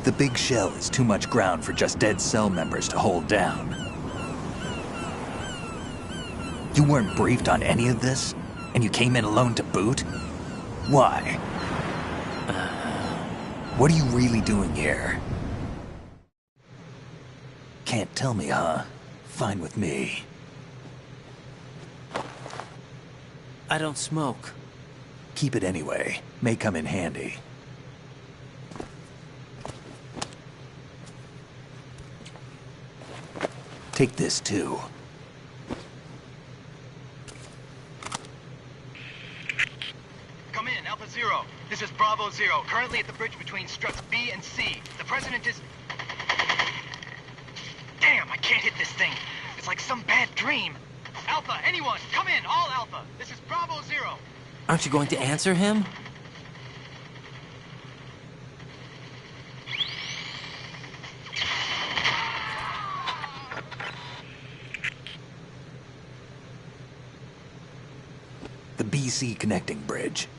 [SPEAKER 1] The big shell is too much ground for just Dead Cell members to hold down. You weren't briefed on any of this? And you came in alone to boot? Why? What are you really doing here? Can't tell me, huh? Fine with me.
[SPEAKER 13] I don't smoke.
[SPEAKER 1] Keep it anyway. May come in handy. Take this too.
[SPEAKER 19] Come in, Alpha Zero. This is Bravo Zero, currently at the bridge between struts B and C. The President is... Damn, I can't hit this thing. It's like some bad dream. Alpha, anyone, come in, all Alpha. This is Bravo Zero.
[SPEAKER 13] Aren't you going to answer him?
[SPEAKER 1] The BC connecting bridge.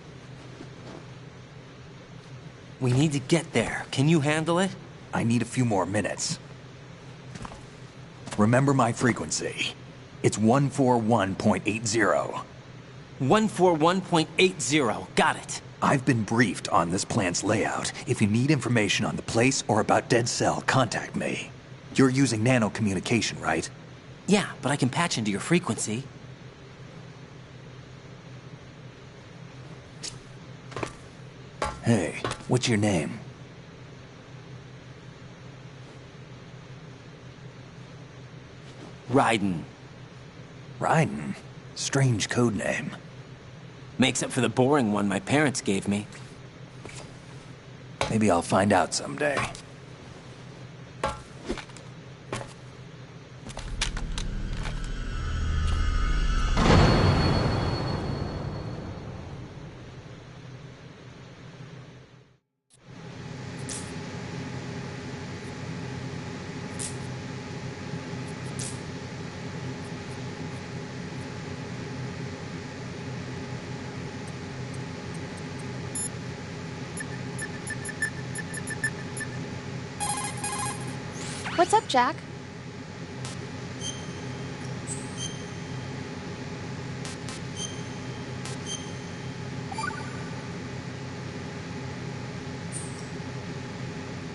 [SPEAKER 13] We need to get there. Can you handle it?
[SPEAKER 1] I need a few more minutes. Remember my frequency. It's 141.80.
[SPEAKER 13] 141.80. Got it.
[SPEAKER 1] I've been briefed on this plant's layout. If you need information on the place or about Dead Cell, contact me. You're using nano communication, right?
[SPEAKER 13] Yeah, but I can patch into your frequency.
[SPEAKER 1] Hey, what's your name?
[SPEAKER 13] Raiden.
[SPEAKER 1] Raiden? Strange code name.
[SPEAKER 13] Makes up for the boring one my parents gave me.
[SPEAKER 1] Maybe I'll find out someday.
[SPEAKER 18] What's up, Jack?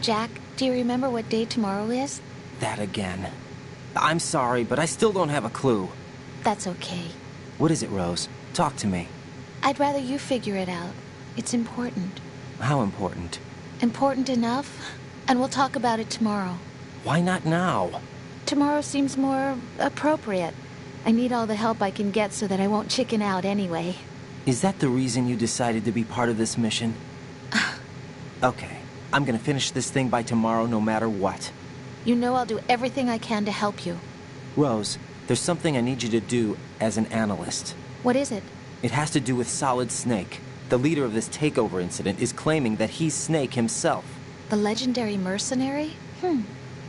[SPEAKER 18] Jack, do you remember what day tomorrow is?
[SPEAKER 13] That again. I'm sorry, but I still don't have a clue.
[SPEAKER 18] That's okay.
[SPEAKER 13] What is it, Rose? Talk to me.
[SPEAKER 18] I'd rather you figure it out. It's important.
[SPEAKER 13] How important?
[SPEAKER 18] Important enough? And we'll talk about it tomorrow.
[SPEAKER 13] Why not now?
[SPEAKER 18] Tomorrow seems more appropriate. I need all the help I can get so that I won't chicken out anyway.
[SPEAKER 13] Is that the reason you decided to be part of this mission? Okay, I'm gonna finish this thing by tomorrow no matter what.
[SPEAKER 18] You know I'll do everything I can to help you.
[SPEAKER 13] Rose, there's something I need you to do as an analyst.
[SPEAKER 18] What is it?
[SPEAKER 13] It has to do with Solid Snake. The leader of this takeover incident is claiming that he's Snake himself.
[SPEAKER 18] The legendary mercenary?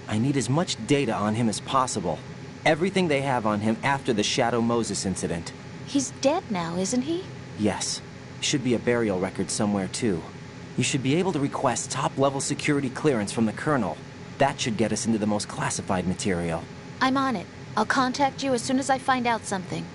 [SPEAKER 13] I need as much data on him as possible. Everything they have on him after the Shadow Moses incident.
[SPEAKER 18] He's dead now, isn't he?
[SPEAKER 13] Yes. Should be a burial record somewhere, too. You should be able to request top-level security clearance from the Colonel. That should get us into the most classified material.
[SPEAKER 18] I'm on it. I'll contact you as soon as I find out something.